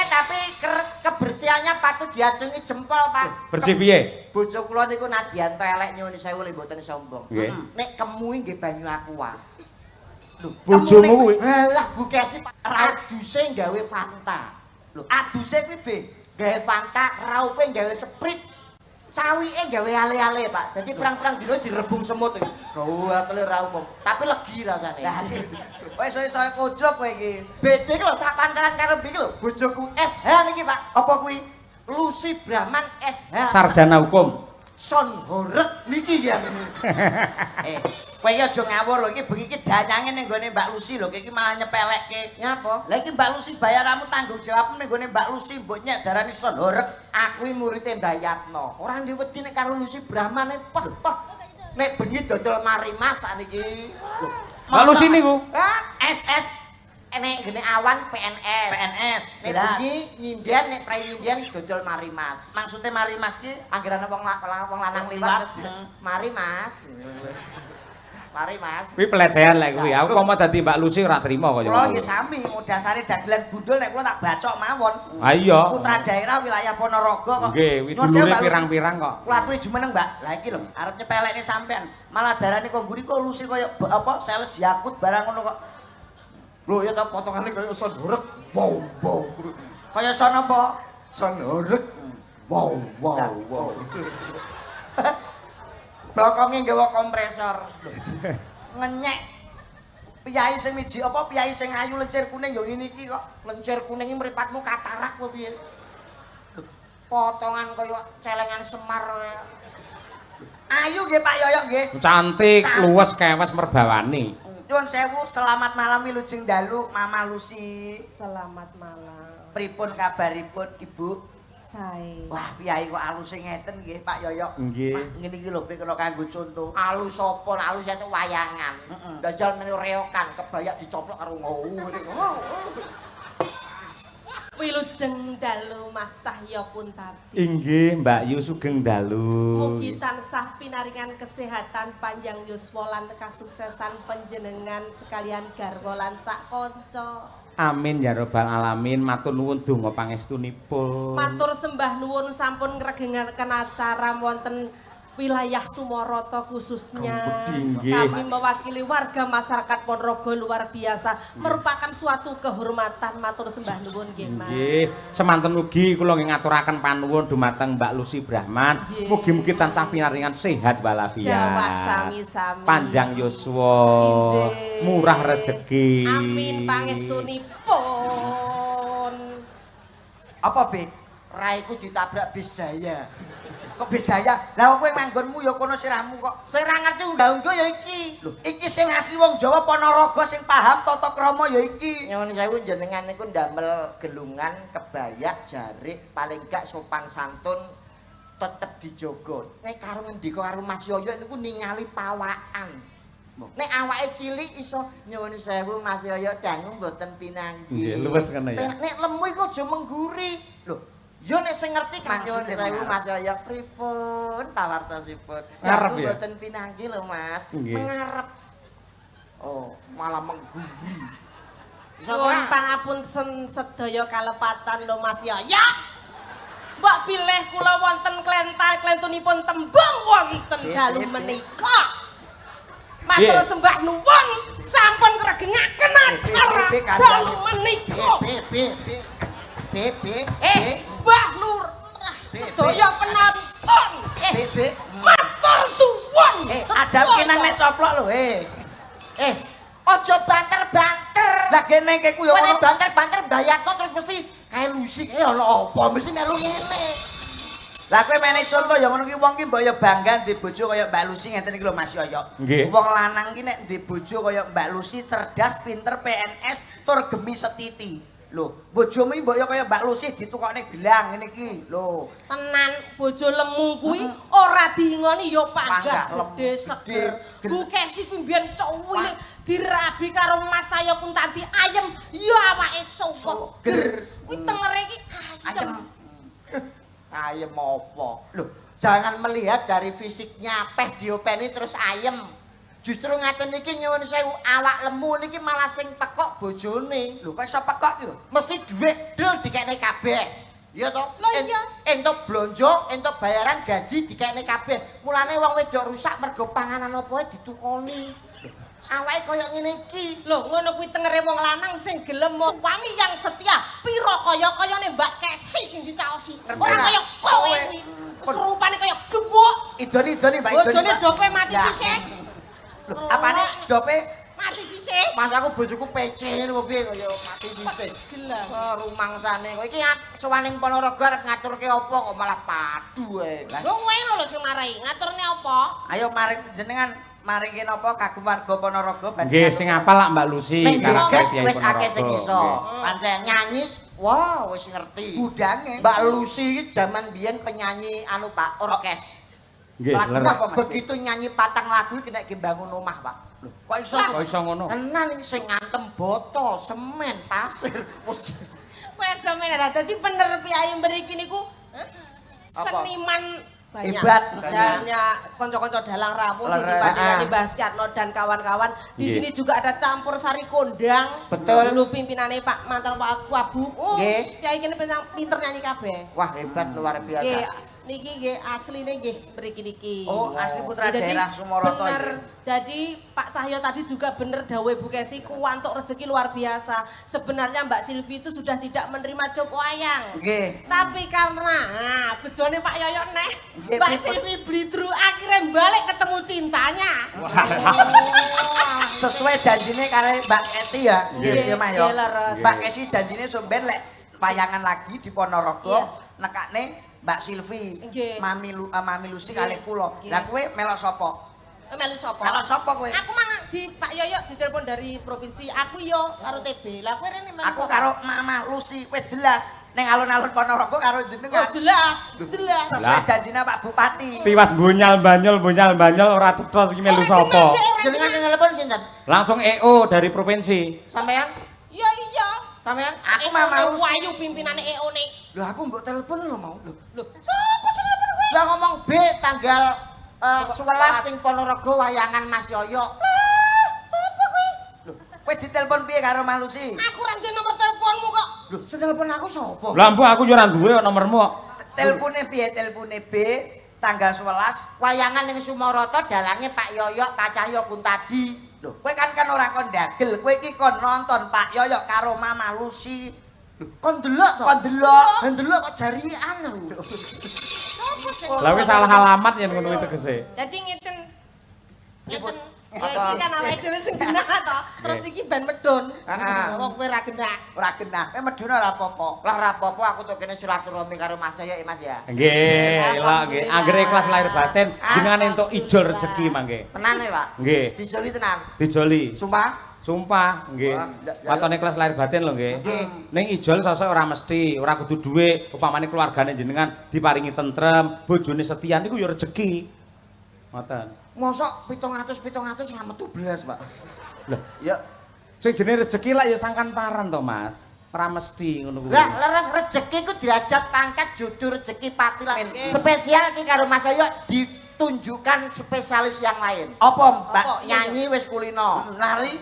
Tapi kebersihannya patut diacungi jempol, Pak. Bersih piye? Bojo kula niku Nadianto elek nyuwun sewu lho mboten sombong. Nggih. Nek kemui nggih banyu aqua. Lho, Bojomu kuwi? Halah Bu Kesi Pak, aduse gawe Fanta. Lho, aduse kuwi be Gawe Fanta, raupe gawe Sprite. Cawike gawe ale-ale, Pak. Dadi perang-perang dino direbung semut iki. Gawe ra umum, tapi legi rasane. Lah, wis iso kojok kowe iki. Bede iki lho sak pantaran karo iki lho, bojoku SH niki, Pak. Apa kuwi? Lucy Brahman SH. Sarjana hukum. Son horek niki ya. Kowe iki aja ngawur lho, iki bengi iki danyange ning gone Mbak Lucy lho, iki malah nyepelekke. Nyapa? Lah iki Mbak Lucy bayaranmu tanggung jawabmu ning gone Mbak Lucy, mbok nyek darani son horek. Aku iki muridé Mbak Yatno. Ora ndek wedi nek karo Lucy Brahman pah. Nek bengi dodol marimas sakniki. Mbak Lucy niku. SS Nek gene awan PNS. PNS Nek jelas. bengi nyinden nek prai nyinden dodol marimas. Maksudnya mari Mas ki Anggerane wong lanang Wong liwat. liwat. Mari Mas. Mari Mas. Kuwi pelecehan lek kuwi. Aku kok mau dadi Mbak Lucy ora trimo kaya kula ngono. nggih sami mau dasare dagelan gundul nek kula tak bacok mawon. Ah iya. Putra daerah wilayah Ponorogo kok. Nggih, Nyuwun sewu, dulure Mbak Lucy. pirang-pirang kok. Kula aturi jumeneng, Mbak. Lah iki lho, arep nyepelekne sampean. Malah darani kok ngguri kok Lucy kaya apa sales Yakut barang ngono kok. Lho ya ta potongane kaya son horek. Wow. Kaya sono apa? Son horek. Wow. Bokonge nggawa kompresor. Ngenyek. Piyai sing miji apa piyai sing ayu lencir kuning yo ngene iki kok. Lencir kuning iki mripatmu katarak apa piye? Potongan kaya celengan Semar. Ayu nggih Pak Yoyok nggih. Cantik, luwes, kewes merbawani. Nyuwun sewu, selamat malam wilujeng dalu Mama Lucy. Selamat malam. Pripun kabaripun Ibu? Sae. Wah, piyai kok alus ngeten nggih Pak Yoyok. Nggih. Mah, ngene iki lho kena kanggo contoh. Alus apa? Alus itu wayangan. Dajal meni reokan kebayak dicoplok karo ngowo ngene. Wilujeng dalu Mas Cahya Puntati. Inggih, Mbak Yu sugeng dalu. Mugi tansah pinaringan kesehatan panjang yuswa lan kasuksesan panjenengan sekalian garwa lan sak kanca. Amin ya robbal alamin. Matur nuwun donga pangestunipun. Matur sembah nuwun sampun ngregengaken acara wonten wilayah Sumoroto khususnya. Nggih. Kami mewakili warga masyarakat Ponorogo luar biasa merupakan suatu kehormatan. Matur sembah nuwun nggih, Mas. Nggih, semanten ugi kula nggih ngaturaken panuwun dumateng Mbak Lucy Brahman. Nggih. Mugi-mugi tansah pinaringan sehat walafiat. Dawah sami-sami. Panjang yuswa. Injih. Murah rejeki. Amin pangestunipun. Apa, Be? raiku ditabrak bis Jaya. Kok Bisaya? Lah kowe manggonmu ya kono sirahmu kok. Sing ra ngerti unggah-ungguh ya iki. Lho, iki sing asli wong Jawa Ponorogo sing paham tata krama ya iki. Nyuwun sewu jenengan niku ndamel gelungan, kebaya, jarik, paling gak sopan santun tetep dijogo. Nek karo ngendika karo Mas Yoyo niku ningali pawakan. Nek awake cilik iso nyuwun sewu Mas Yoyo dangu mboten pinanggi. Nggih, luwes kene ya. Nek lemu iku aja mengguri. Lho, yo nek sing ngerti kan nyuwun sewu Mas Yoyo pripun pawartosipun. Ngarep Dangu ya? mboten pinanggi lho Mas. Nggih. Mengarep. Oh, malah mengguri. Suwun pangapunten sedaya kalepatan lho Mas Yoyo. Mbak pilih kula wonten klentunipun tembang wonten dalu menika. Matur sembah nuwun sampun ngregengaken acara dalu menika. Mbah Nur sedaya penonton. Matur suwun. Ada kinang nek coplok lho, Aja banter-banter. Lah kene iki ku ya Kowe ngono. banter-banter mbayatno terus mesti kae lusik ana apa mesti melu ngene. Lah kowe meneh contoh ya ngono ki wong ki mbok ya bangga ndek bojo kaya Mbak Lucy ngeten iki lho Mas Yoyo. Nggih. Wong lanang ki nek ndek bojo kaya Mbak Lucy cerdas, pinter, PNS, tur gemi setiti. Lho, bojomu iki mbok ya kaya Mbak Lucy ditukokne gelang ngene iki. Lho. Tenan bojo lemu kuwi ora diingoni ya panggah Panggah gede lemu, seger. gede. Bu Kesi kuwi mbiyen cuwilik dirabi karo Mas Sayo pun tadi ayem ya awake seger. Kuwi tengere iki ayem. Ayem apa? Loh, jangan melihat dari fisiknya peh diopeni terus ayem. Justru ngaten iki nyuwun sewu awak lemu niki malah sing pekok bojone. Lho kok iso pekok iki lho. Mesti dhuwit dul dikekne kabeh. Iya to? Lho iya. Entuk blonjo, entuk bayaran gaji dikekne kabeh. Mulane wong wedok rusak mergo panganan apa wae ditukoni. Awake koyo ngene iki. Lho ngono kuwi tengere wong lanang sing gelem suami yang setia. Piro kaya-kayane Mbak Kesi sing dicaosi. Ora kaya kowe iki. Wis rupane kaya gembok. Idoni Mbak Idoni. Bojone dope mati Lah. sisih. Lho, apane dope? Mati sisih. Mas aku bojoku PC lho piye kaya mati dhisik. Gelas. Oh, rumangsane kowe iki sowaning Ponorogo arep ngaturke apa kok malah padu ae. Lho ngono lho sing marai. Ngaturne apa? Ayo mari jenengan maringi napa kagem warga Ponorogo Nggih, sing apal lak Mbak Lucy. Ning karakter joget Kyai wis akeh sing Ponorogo. iso. Nggih. Pancen nyanyi wah wis ngerti. Budange. Mbak Lucy iki jaman biyen penyanyi anu Pak, orkes. Nggih, Lagu leres. apa, Mas? begitu nyanyi patang lagu iki nek bangun omah, Pak. Lho, kok iso? Kok iso ngono? Tenan iki sing ngantem boto, semen, pasir. Wes Kowe aja meneh dadi bener piye mriki niku seniman banyak. Hebat. Banyak kanca-kanca dalang ramu sing Leres. dipasingani Mbah Tiatno dan kawan-kawan. Di Nggih. sini juga ada campur sari kondang. Betul. Dulu pimpinane Pak mantan Pak Wabu. Oh, Nggih. piye kene pinter nyanyi kabeh. wah hebat luar Nggih, biasa. niki nggih asline nggih mriki niki. Oh, asli putra Jadi, daerah Sumoroto bener. iki. Jadi Pak Cahyo tadi juga bener dawuh Bu Kesi kuwantuk rezeki luar biasa. Sebenarnya Mbak Silvi itu sudah tidak menerima job wayang. Nggih. Tapi karena bejone Pak Yoyo neh, Nggih, Mbak pripun? Silvi blidru akhirnya balik ketemu cintanya. Sesuai janjine karo Mbak Kesi ya. Nggih, Nggih, Mas yo. nggih, leres. Mbak Kesi janjine somben lek wayangan lagi di Ponorogo Iya. nekakne Mbak Silvi, Nggih. Mami Lucy Nggih. kalih kula. Nggih. Lah kowe melok sapa? Melu sapa? Melok sapa kowe? Aku mang di Pak Yoyo ditelepon dari provinsi. Aku yo karo TB. Lah kowe rene melu Aku sapa? karo Mama Lucy wis jelas ning alun-alun Ponorogo karo Oh, jenengan. jelas, jelas. Sesuai Lah. janjine Pak Bupati. Tiwas bunyal banyol ora cetha iki melu sapa. Jenengan sing telepon sinten? Langsung EO dari provinsi. Sampean? Iya iya. Sampean? Aku Mama Lucy. Wayu pimpinane EO nih. Lho aku mbok telepon lho mau. Lho. Loh, sapa sing telepon kowe? Lah ngomong B tanggal 11 ning Ponorogo wayangan Mas Yoyo. Sapa kowe? Lho, kowe ditelepon piye karo Mama Lucy? Aku ra ndek nomor teleponmu kok. Lho, sing telepon aku sapa? Lah mbok aku yo ora duwe kok nomormu kok. Telepone piye? Telepone B tanggal 11. Wayangan ning Sumoroto dalange Pak Yoyo, Pak Cahyo Kuntadi. Lho, kowe kan ora kon ndagel, kowe iki kon nonton Pak Yoyo karo Mama Lucy. Kon delok to? Kon delok. Ben delok kok jarian lho. Sapa sing? Lah wis salah alamat yen ngono itu tegese. Dadi ngeten. Ngeten. Ya iki kan awake dhewe sing genah to. Terus iki ben medun. Wong kowe ra genah. Ora genah. Medun ora apa-apa. Lah ora apa-apa aku tok kene silaturahmi karo Mas saya ya Mas ya. Nggih, lha nggih. Anggere ikhlas lahir batin jenengan entuk ijol rezeki mangke. Tenan ya, Pak? Nggih. Dijoli tenan. Dijoli. Sumpah. Sumpah, nggih. Watone kelas lahir batin lho nggih. Ning ijol sosok ora mesti, ora kudu dhuwit, upamane keluargane jenengan diparingi tentrem, bojone setia niku ya rezeki. Ngoten. Mosok 700 ora metu blas, Pak. Lah, Ya sing jenenge rezeki lak ya sangkan paran to, Mas. Ora mesti ngono kuwi. Lah leres rezeki ku derajat pangkat jodoh rezeki pati lah. Spesial iki karo Mas Yoyo ditunjukkan spesialis yang lain. apa, Mbak? Nyanyi wis kulino. Nari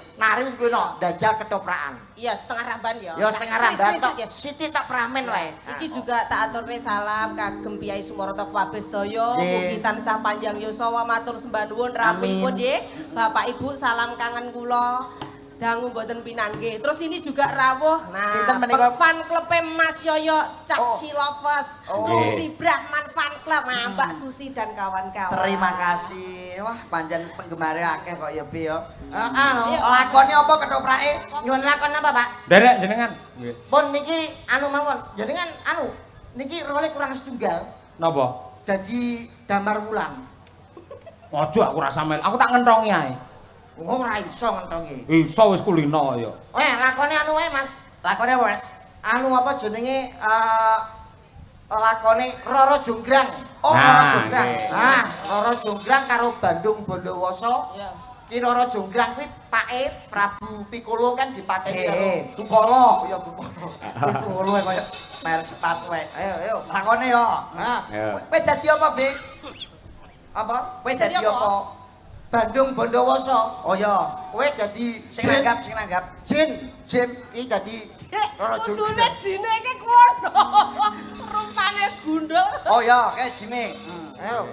wis kulino, dajal ketoprakan. Iya, setengah ramban ya. Ya setengah ramban tok. Siti tak pramen wae. Iki juga tak aturne salam kagem Kyai Sumaroto Kabeh sedaya, Sing. mugi tansah panjang yuswa matur sembah nuwun rampipun nggih. Bapak Ibu salam kangen kula. Dangu mboten pinanggih. Terus ini juga rawuh. Nah, Sinten menika? fan klub Mas Yoyo Caksi Lovers. Susi Brahman fan club. Nah, Mbak Susi dan kawan-kawan. Terima kasih. Wah, pancen penggemare akeh kok ya, Bi ya. Anu, Lakone apa ketoprake? nyuwun lakon apa, Pak? Derek jenengan. Nggih. Pun niki anu mawon. Jenengan anu, niki role kurang setunggal. Napa? Dadi damar wulan. Ojo aku ora sampean. Aku tak ngentongi ae. Oh, ora iso ngentongi. Iso wis kulino ya. Lakone anu wae, Mas. Lakone apa, Mas? Anu apa jenenge lakone Roro Jonggrang. Oh, Nah, Jonggrang. nggih. Roro Jonggrang karo Bandung Bondowoso. Iya. Ki Roro Jonggrang kuwi pake Prabu Piccolo kan dipateni karo Tupolo. ya Tupolo. Tupolo kaya merek sepatu wae. Ayo. Lakone yo. Ya. Kowe dadi apa, Bi? Apa? Kowe dadi Dadi apa? apa? Bandung Bondowoso. Oh ya, Kowe dadi sing nanggap. Jin. Iki dadi Roro Kudune Jonggrang. jine iki kuwono. Rupane gundul. Oh ya, kayak Jime. Ayo.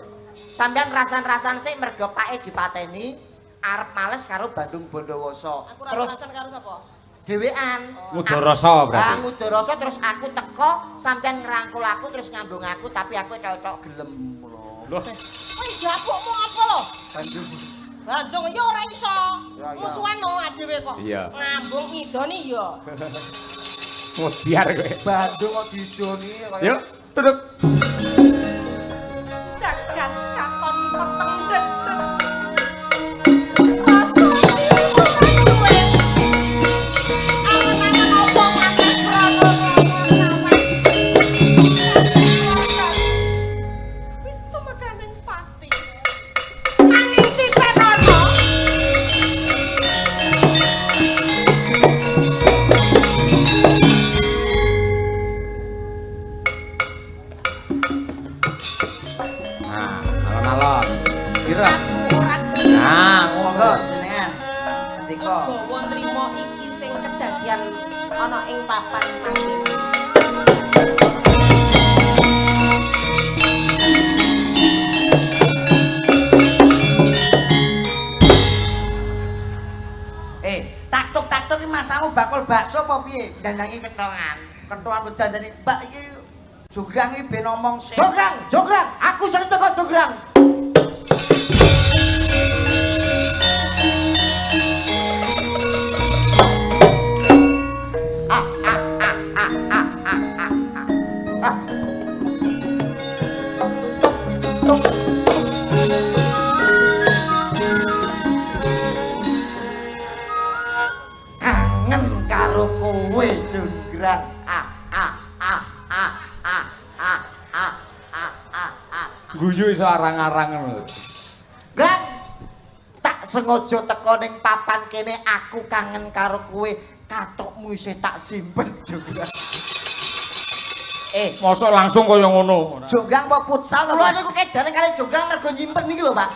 Sampeyan rasan-rasan sik mergo pake dipateni arep males karo Bandung Bondowoso. Aku Terus rasa karo sapa? dhewean. Ngudarasa berarti. Ngudarasa terus aku teko, sampeyan ngrangkul aku terus nyambung aku tapi aku cocok gelem ngono. Loh, Kowe gabukmu apa lho? Bandung. Bandung ya ora iso. Ya, ya. Musuhan no adewe kok. Iya. Ngambung ngidoni ya. mutiar kowe. Bandung kok didoni kaya Yuk, duduk. Jagat katon peteng dedek. Rasa diri bukan duwe. Anangan opo maneh krono lawan. Wis tumekaning pati. Nanging titen ana. Nah, alon-alon. Sirah. Ora gelem. Nah, Monggo jenengan. Ngendika. Nggawa nrimo iki sing kedadian ana ing papan mangke. Tak-tuk iki masamu bakul bakso apa piye? dandangi kentongan. Kentongan wedandane Mbak iki Jograng iki ben ngomong sing Jograng, aku sing teko Jograng. Kangen karo kowe Jograng. guyu iso arang-arang ngono. Grang, tak sengaja teko ning papan kene aku kangen karo kowe. Kathokmu isih tak simpen Jograng. Mosok langsung kaya ngono. Jograng apa futsal to? Kula niku kedane kali Jograng mergo nyimpen iki lho, Pak.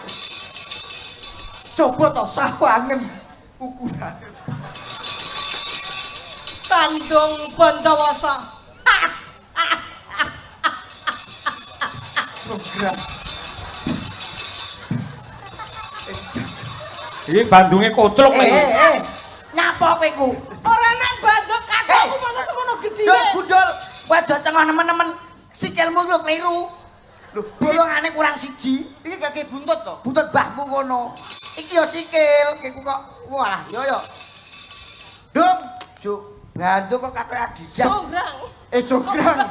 Coba to sawangen ukuran. Bandung Bondowoso. Jograng. Iki bandunge kocluk lho. Nyapa kowe ku? Ora nek Bandung kakakku masa semono gedine. Dol gundul. Kowe aja cengok nemen-nemen. Sikilmu ku keliru. Lho, bolongane kurang siji. Iki gak buntut to. Buntut mbahmu ngono. Iki yo sikil, kiku kok walah yo yo. Dong, juk Bandung kok katoke adijah. Jonggrang. Jonggrang.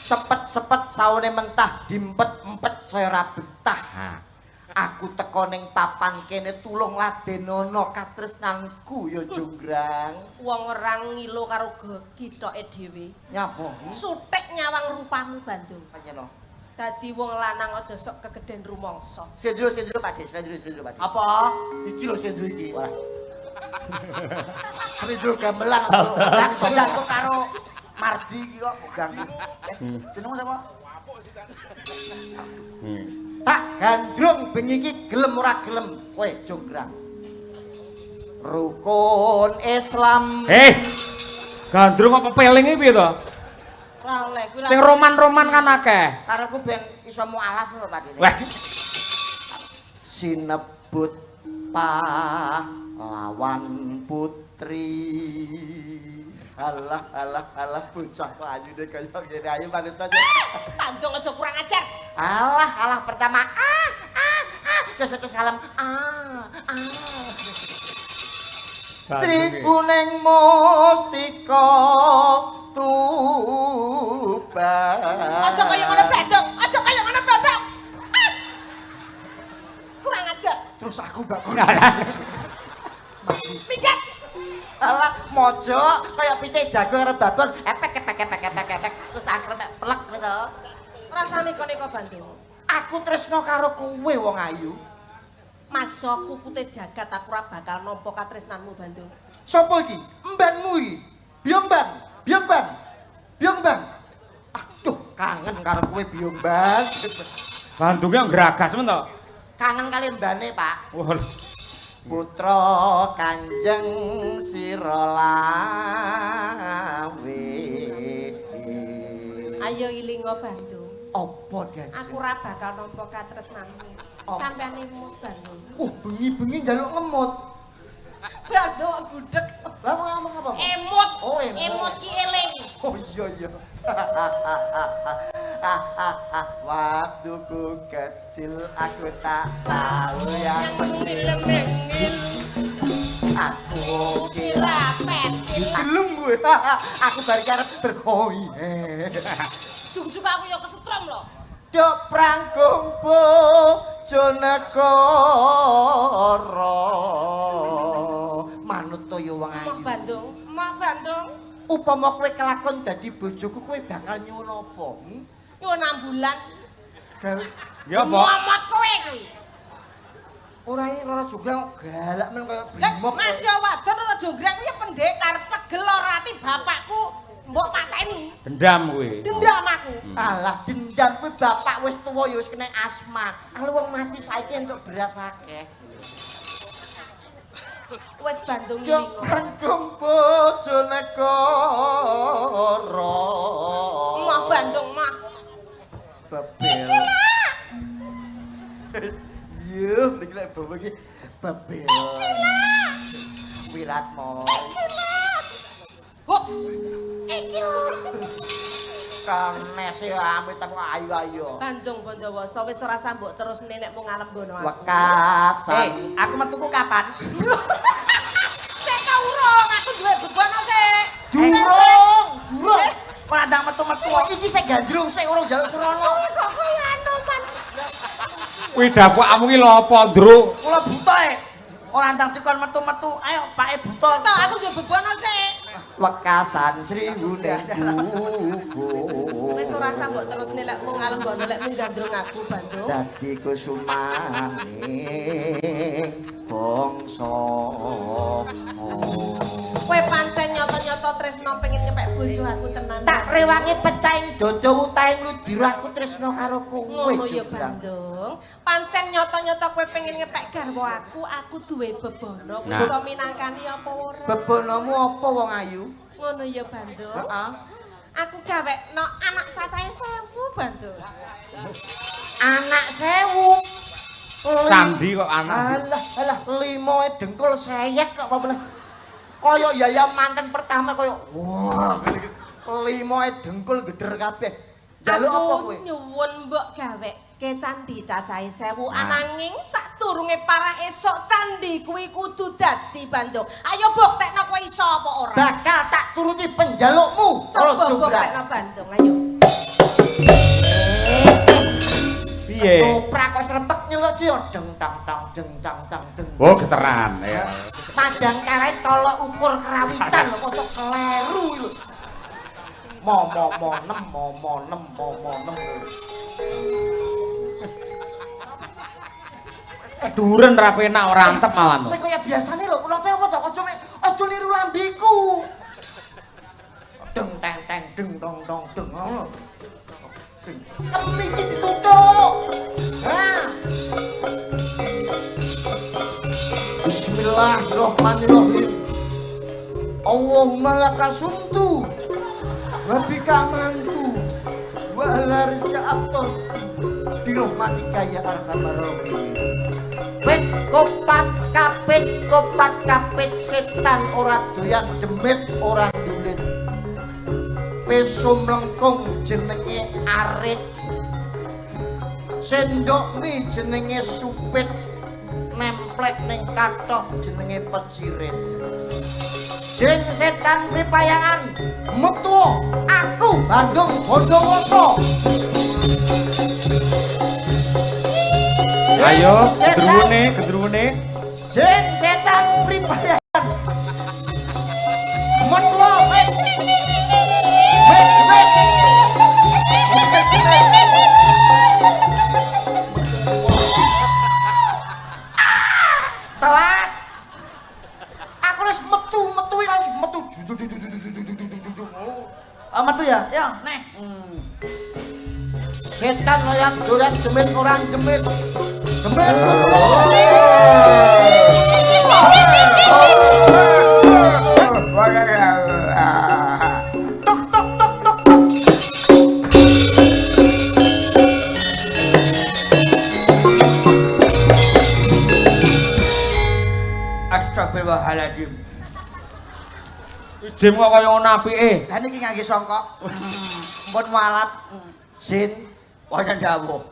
Sepet-sepet saune mentah diempet-empet saya ora betah. Aku teko ning papan kene tulung ladenono katresnanku ya Jonggrang. Wong orang ngilo karo kitoke dhewe. Nyapa? Sutik nyawang rupamu Bandung. Panjenengan. Dadi wong lanang aja sok kegeden rumangsa. Sendro Pak Des, sendro Pak. Apa? Iki lho sendro iki. Wah. Sendro gamelan Ganggu karo Mardi iki kok ganggu. Jenengmu sapa? tak gandrung bengi iki gelem ora gelem kowe Jonggrang. Rukun Islam. Gandrung apa pelinge piye to? Ora oleh kuwi Sing roman-roman kan akeh. Karepku ben iso mualaf lho Pak Dene. Wah. Sinebut pahlawan putri. Alah bocah ayune kaya ngene ayo manut aja. Bandung aja kurang ajar. Alah pertama terus kalem Sri Kuning Mustika Tuban. Aja kaya ngono Bandung, aja kaya ngono Bandung. Kurang ajar. Terus aku bakon. Minggat. Alah mojo kaya pitik jago arep babon epek terus akhirnya pelek gitu. Rasane kene kok Bandung. Aku tresno karo kowe wong ayu. Masa kukute jagat aku ora bakal nampa katresnanmu Bandung. Sopo iki? Mbanmu iki. Byongban. Aduh, kangen karo kowe Byongban. Bandunge ngragas men to. Kangen kali mbane, Pak. Wah. Putra Kanjeng Sirolawe. Ayo ilingo Bandung. Apa dadi? Aku ora bakal nampa katresnanmu. Sampeyan imut Bandung. Bengi-bengi njaluk ngemut. Bandung gudeg. Lah ngomong apa? Emut. Oh, emut. Emut ki eling. Oh iya. Waktuku kecil aku tak tahu yang penting. Aku kira film gue. Aku bari karep berhoi. Suka aku ya kesetrum lho. Dok prangkung Bojonegoro. Manut to ya wong ayu. Mak Bandung. Upama kowe kelakon dadi bojoku kowe bakal nyuwun apa? Nyuwun ambulan. Gawe Ya apa? Momot kowe kuwi. ora Jonggrang galak men kaya Lah brimop. Mas ya wadon ora Jonggrang kuwi ya pendekar pegel ora ati bapakku mbok pateni. Dendam kuwi. Dendam aku. Alah dendam kuwi bapak wis tuwa ya wis kena asma. Kalau wong mati saiki entuk beras akeh. Wis Bandung iki. Yo Bandung Bojonegoro. Mah Bandung mah. Babel. Yo, iki lek bawa iki Babel. Wiratmo. Hop. Iki lho. Kanes ya amit aku ayu-ayu. Bandung Bondowoso wis ora sambuk terus nenekmu ngalem bono aku. Wekasan. Aku metuku kapan? Sik urung aku duwe bebono sik. Durung. Ora ndang metu-metu. Iki sik gandrung sik urung njaluk serono. Kok koyo anoman. Kuwi dapukmu ki lho apa, Ndruk? Kula buta ora ndang dikon metu-metu. Ayo Pak buta. Tok aku duwe bebono sik. Wekasan sringune gugu. Wis ora sambuk terus nelekmu ngalem bono lekmu gandrung aku Bandung. Dadi kusumaning bangsa. Kowe pancen nyoto-nyoto tresno pengen ngepek bojo aku tenan. Tak rewangi pecahing dodo utahe ngludir aku tresno karo kowe. Ngono ya Jonggrang. Bandung. Pancen nyoto-nyoto kowe pengen ngepek garwa aku duwe bebono. Kowe Nah. iso minangkani apa ora? Bebonomu apa wong ayu? Ngono ya Bandung. Heeh. Aku gawekno anak cacahe 1000 Bandung. Anak 1000. Sandi kok anak. Alah, limoe dengkul seyek kok apa meneh. Kaya yaya manten pertama kaya wah limoe dengkul geder kabeh. Njaluk apa kowe? Aku nyuwun mbok gawek ke candi cacahe 1000 ananging sadurunge para esok candi kuwi kudu dadi Bandung. Ayo buktekno kowe iso apa ora? Bakal tak turuti penjalukmu. Coba buktekno Bandung, ayo. Piye? Toprak kok srepek nyeluk yo deng tang tang deng tang tang deng. Oh, geteran ya. Panjang kae tolok ukur kerawitan lho kok kleru lho. Mo nem. Keduren ra penak ora antep malah. Sing kaya biasane lho, kula teh apa to aja niru lambiku. Deng teng teng deng dong dong deng ngono. Kemi iki ditutuk. Ha. Bismillahirrahmanirrahim. Allahumma lakasumtu wa bika amantu wa ala rizka aftar birahmatika ya arhamar rahimin. Wit kopat kapit setan ora doyan demit ora ndulit. Peso mlengkung jenenge arit. Sendok mi jenenge supit. Nemplek ning kathok jenenge pecirit. Jeng setan pripayangan metu aku Bandung Bondowoso. Ayo, gendruwune. Jeng setan pripayangan metu wit. Telat. Aku wis metu langsung metu. Metu ya? Ya, neh. Setan layak dolan demit orang demit. Demit. Astagfirullahaladzim. Jim kok kaya ngono apike. Lah niki ngangge songkok. Mbon mualaf. Sin Wajah dawuh.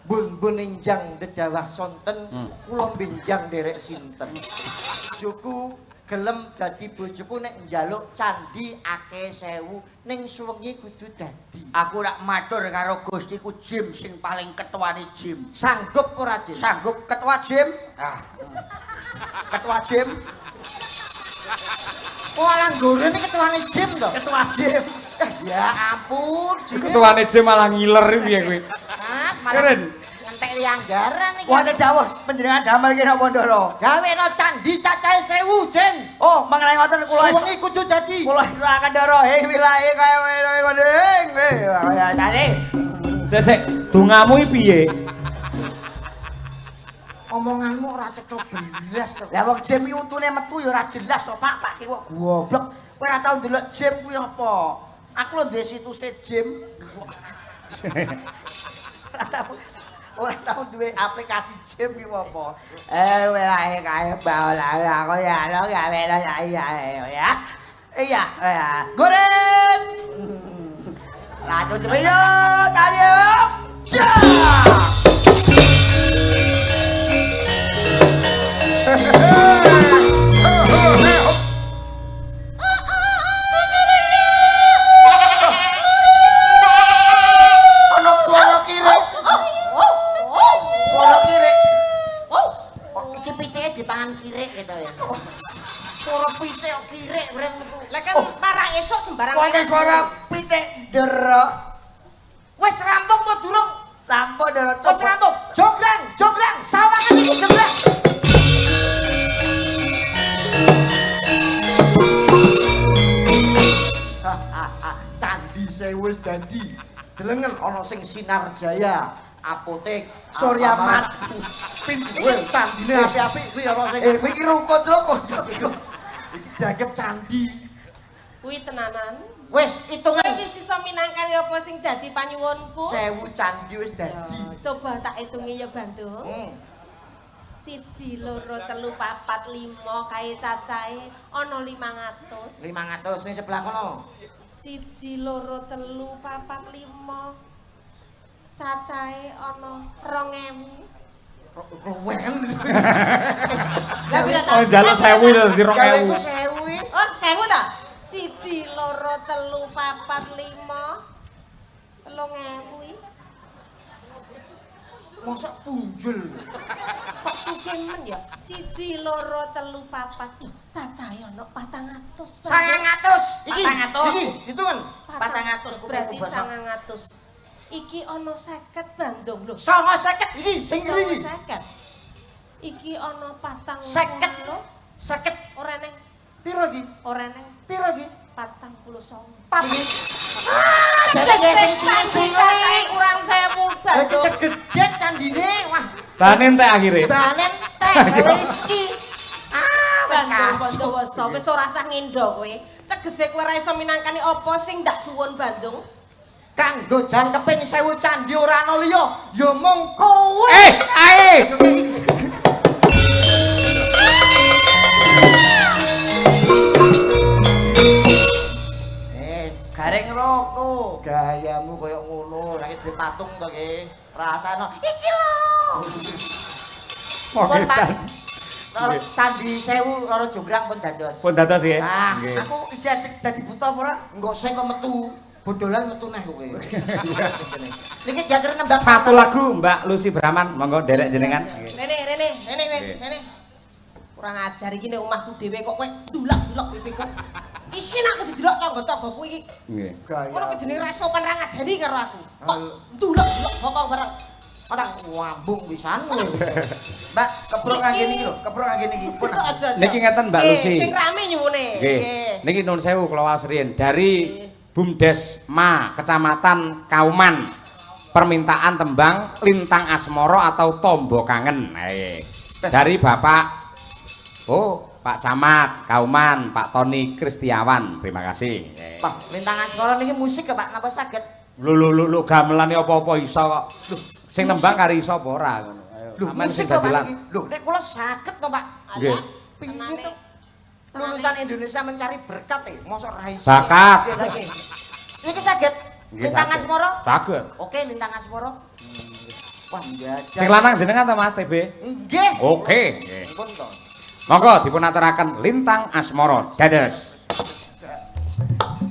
bun benjang dedawah sonten kula benjang derek sinten. Bojoku gelem dadi bojoku nek njaluk candi akeh 1000 ning suwengi kudu dadi. Aku rak matur karo Gustiku Jim sing paling ketuane Jim. Sanggup ora Jim? Sanggup ketua Jim? Ketua Jim? Oh alang gorene ketuane Jim to? Ketua Jim. Ya ampun, Jim. Ketuane Jim malah ngiler piye kowe. Mas, malah Keren. entek lianggaran iki. Wah, dawuh panjenengan damel ki napa Ndara? Gaweno candi cacahe 1000, Jin. Oh, mengenai ngoten kula Suwengi kudu dadi. kula israhaken Ndara wilahe kaya ngene. Ya tadi. Sik, dongamu iki piye? Omonganmu ora cetha belas to. Lah wong Jim iki untune metu ya ora jelas to, Pak. Pak ki kok goblok. Kowe ora tau ndelok Jim kuwi apa? Aku lho duwe situsé Jim. Ora tau duwe aplikasi Jim iki apa? Wilahe kaya baolah aku ya lo gawe ya. Iya, goreng. Lanjut cepet yo, tadi yo. Ono suara kiri. Suara kiri. Iki pitike dipangan kiri gitu ya. Suara pitik kok kiri breng metu. Lah kan para esok sembarang. Kok ada suara pitik dero. Wis rampung apa durung? Sampun dero Wis rampung. Jograng, sawangan iki jograng. Candi Sewu wis dadi. Delengen ana sing Sinar Jaya, apotek, Surya Mat. Pintuwe candine apik-apik kuwi ana sing Kowe iki rukun. iki jagep candi. Kuwi tenanan. Wis hitungan Kowe wis iso minangkani apa sing dadi panyuwunku? 1000 candi wis dadi. Coba tak hitungi ya Bandung. 1, 2, 3, 4, 5 kae cacahe ana 500. 500 ning sebelah kono. 1, 2, 3, 4, 5. cacahe ana 2000. Keluwen. Lah pira ta? Oh, njaluk 1000 dadi Gaweku 2000. 1000. Oh, 1000 ta? 1 2 3 4 5 3000 iki. Mosok punjul. Kok sugih men ya? 1 2 3 4 ih cacahe ana 400. 900. Iki 400. Iki hitungan. 400 berarti kuwi basa. 900. Iki ana 50 Bandung lho. 950 iki sing ngiri. 50. Iki ana 40. 50. Ora neng, Piro iki? ora neng Piro iki? 49. Tapi Sing cilik kurang 1000 Bandung. gede candine. Wah, Banen teh akhire. banen teh iki. Bandung Bondowoso wis ora usah ngendo kowe. Tegese kowe ora iso minangkani apa sing ndak suwun Bandung. Kanggo jangkeping 1000 candi ora ana liya, ya mung kowe. Ae. Gareng roko. Gayamu koyo ngono, lagi dipatung to ki. Rasane iki lho. Mogetan. Loro candi 1000 loro jonggrang pun dados. Pun dados nggih. Ah, Nggih. Aku ijazah dadi buta apa ora? Engko sing kok metu. Bodolan metu neh kowe. Niki diatur nembang Satu lagu Mbak Lucy Brahman, monggo derek jenengan. Rene. Kurang ajar iki nek omahku dhewe kok kowe dulak-dulak pipiku. Isin aku didelok tangga-tanggaku iki. Nggih. Ngono ki jenenge resopan ra ngajari karo aku. Kok dulak-dulak bokong bareng. Ora wambung pisan kowe. Mbak, keprok ngene iki lho, keprok ngene iki. Pun. Aja. Niki ngeten Mbak Lucy. Sing rame nyuwune. Nggih. Niki nuwun sewu kula wasriyen dari Bumdesma Kecamatan Kauman. Permintaan tembang Lintang Asmoro atau Tombo Kangen. Dari Bapak Pak Camat Kauman, Pak Tony Kristiawan. Terima kasih. Pak, lintangan sekolah niki musik ya Pak, napa saged? Lho gamelane apa-apa iso kok. Lho, sing nembang kari iso apa ora ngono. Ayo, Lho, sampean musik sing kok Pak dadelan. niki. Lho, nek kula saged to Pak. Nggih. Piye to? Lulusan Indonesia mencari berkat mosok ra iso. Bakat. Nggih, lagi. Niki saged Nggih, lintangan saged. Asmoro? Saged. Oke, lintangan Asmoro. Wah, njajal. Sing lanang jenengan to Mas TB? Nggih. Oke. Nggih. Pun to. Monggo dipun aturaken Lintang Asmoro. Dados.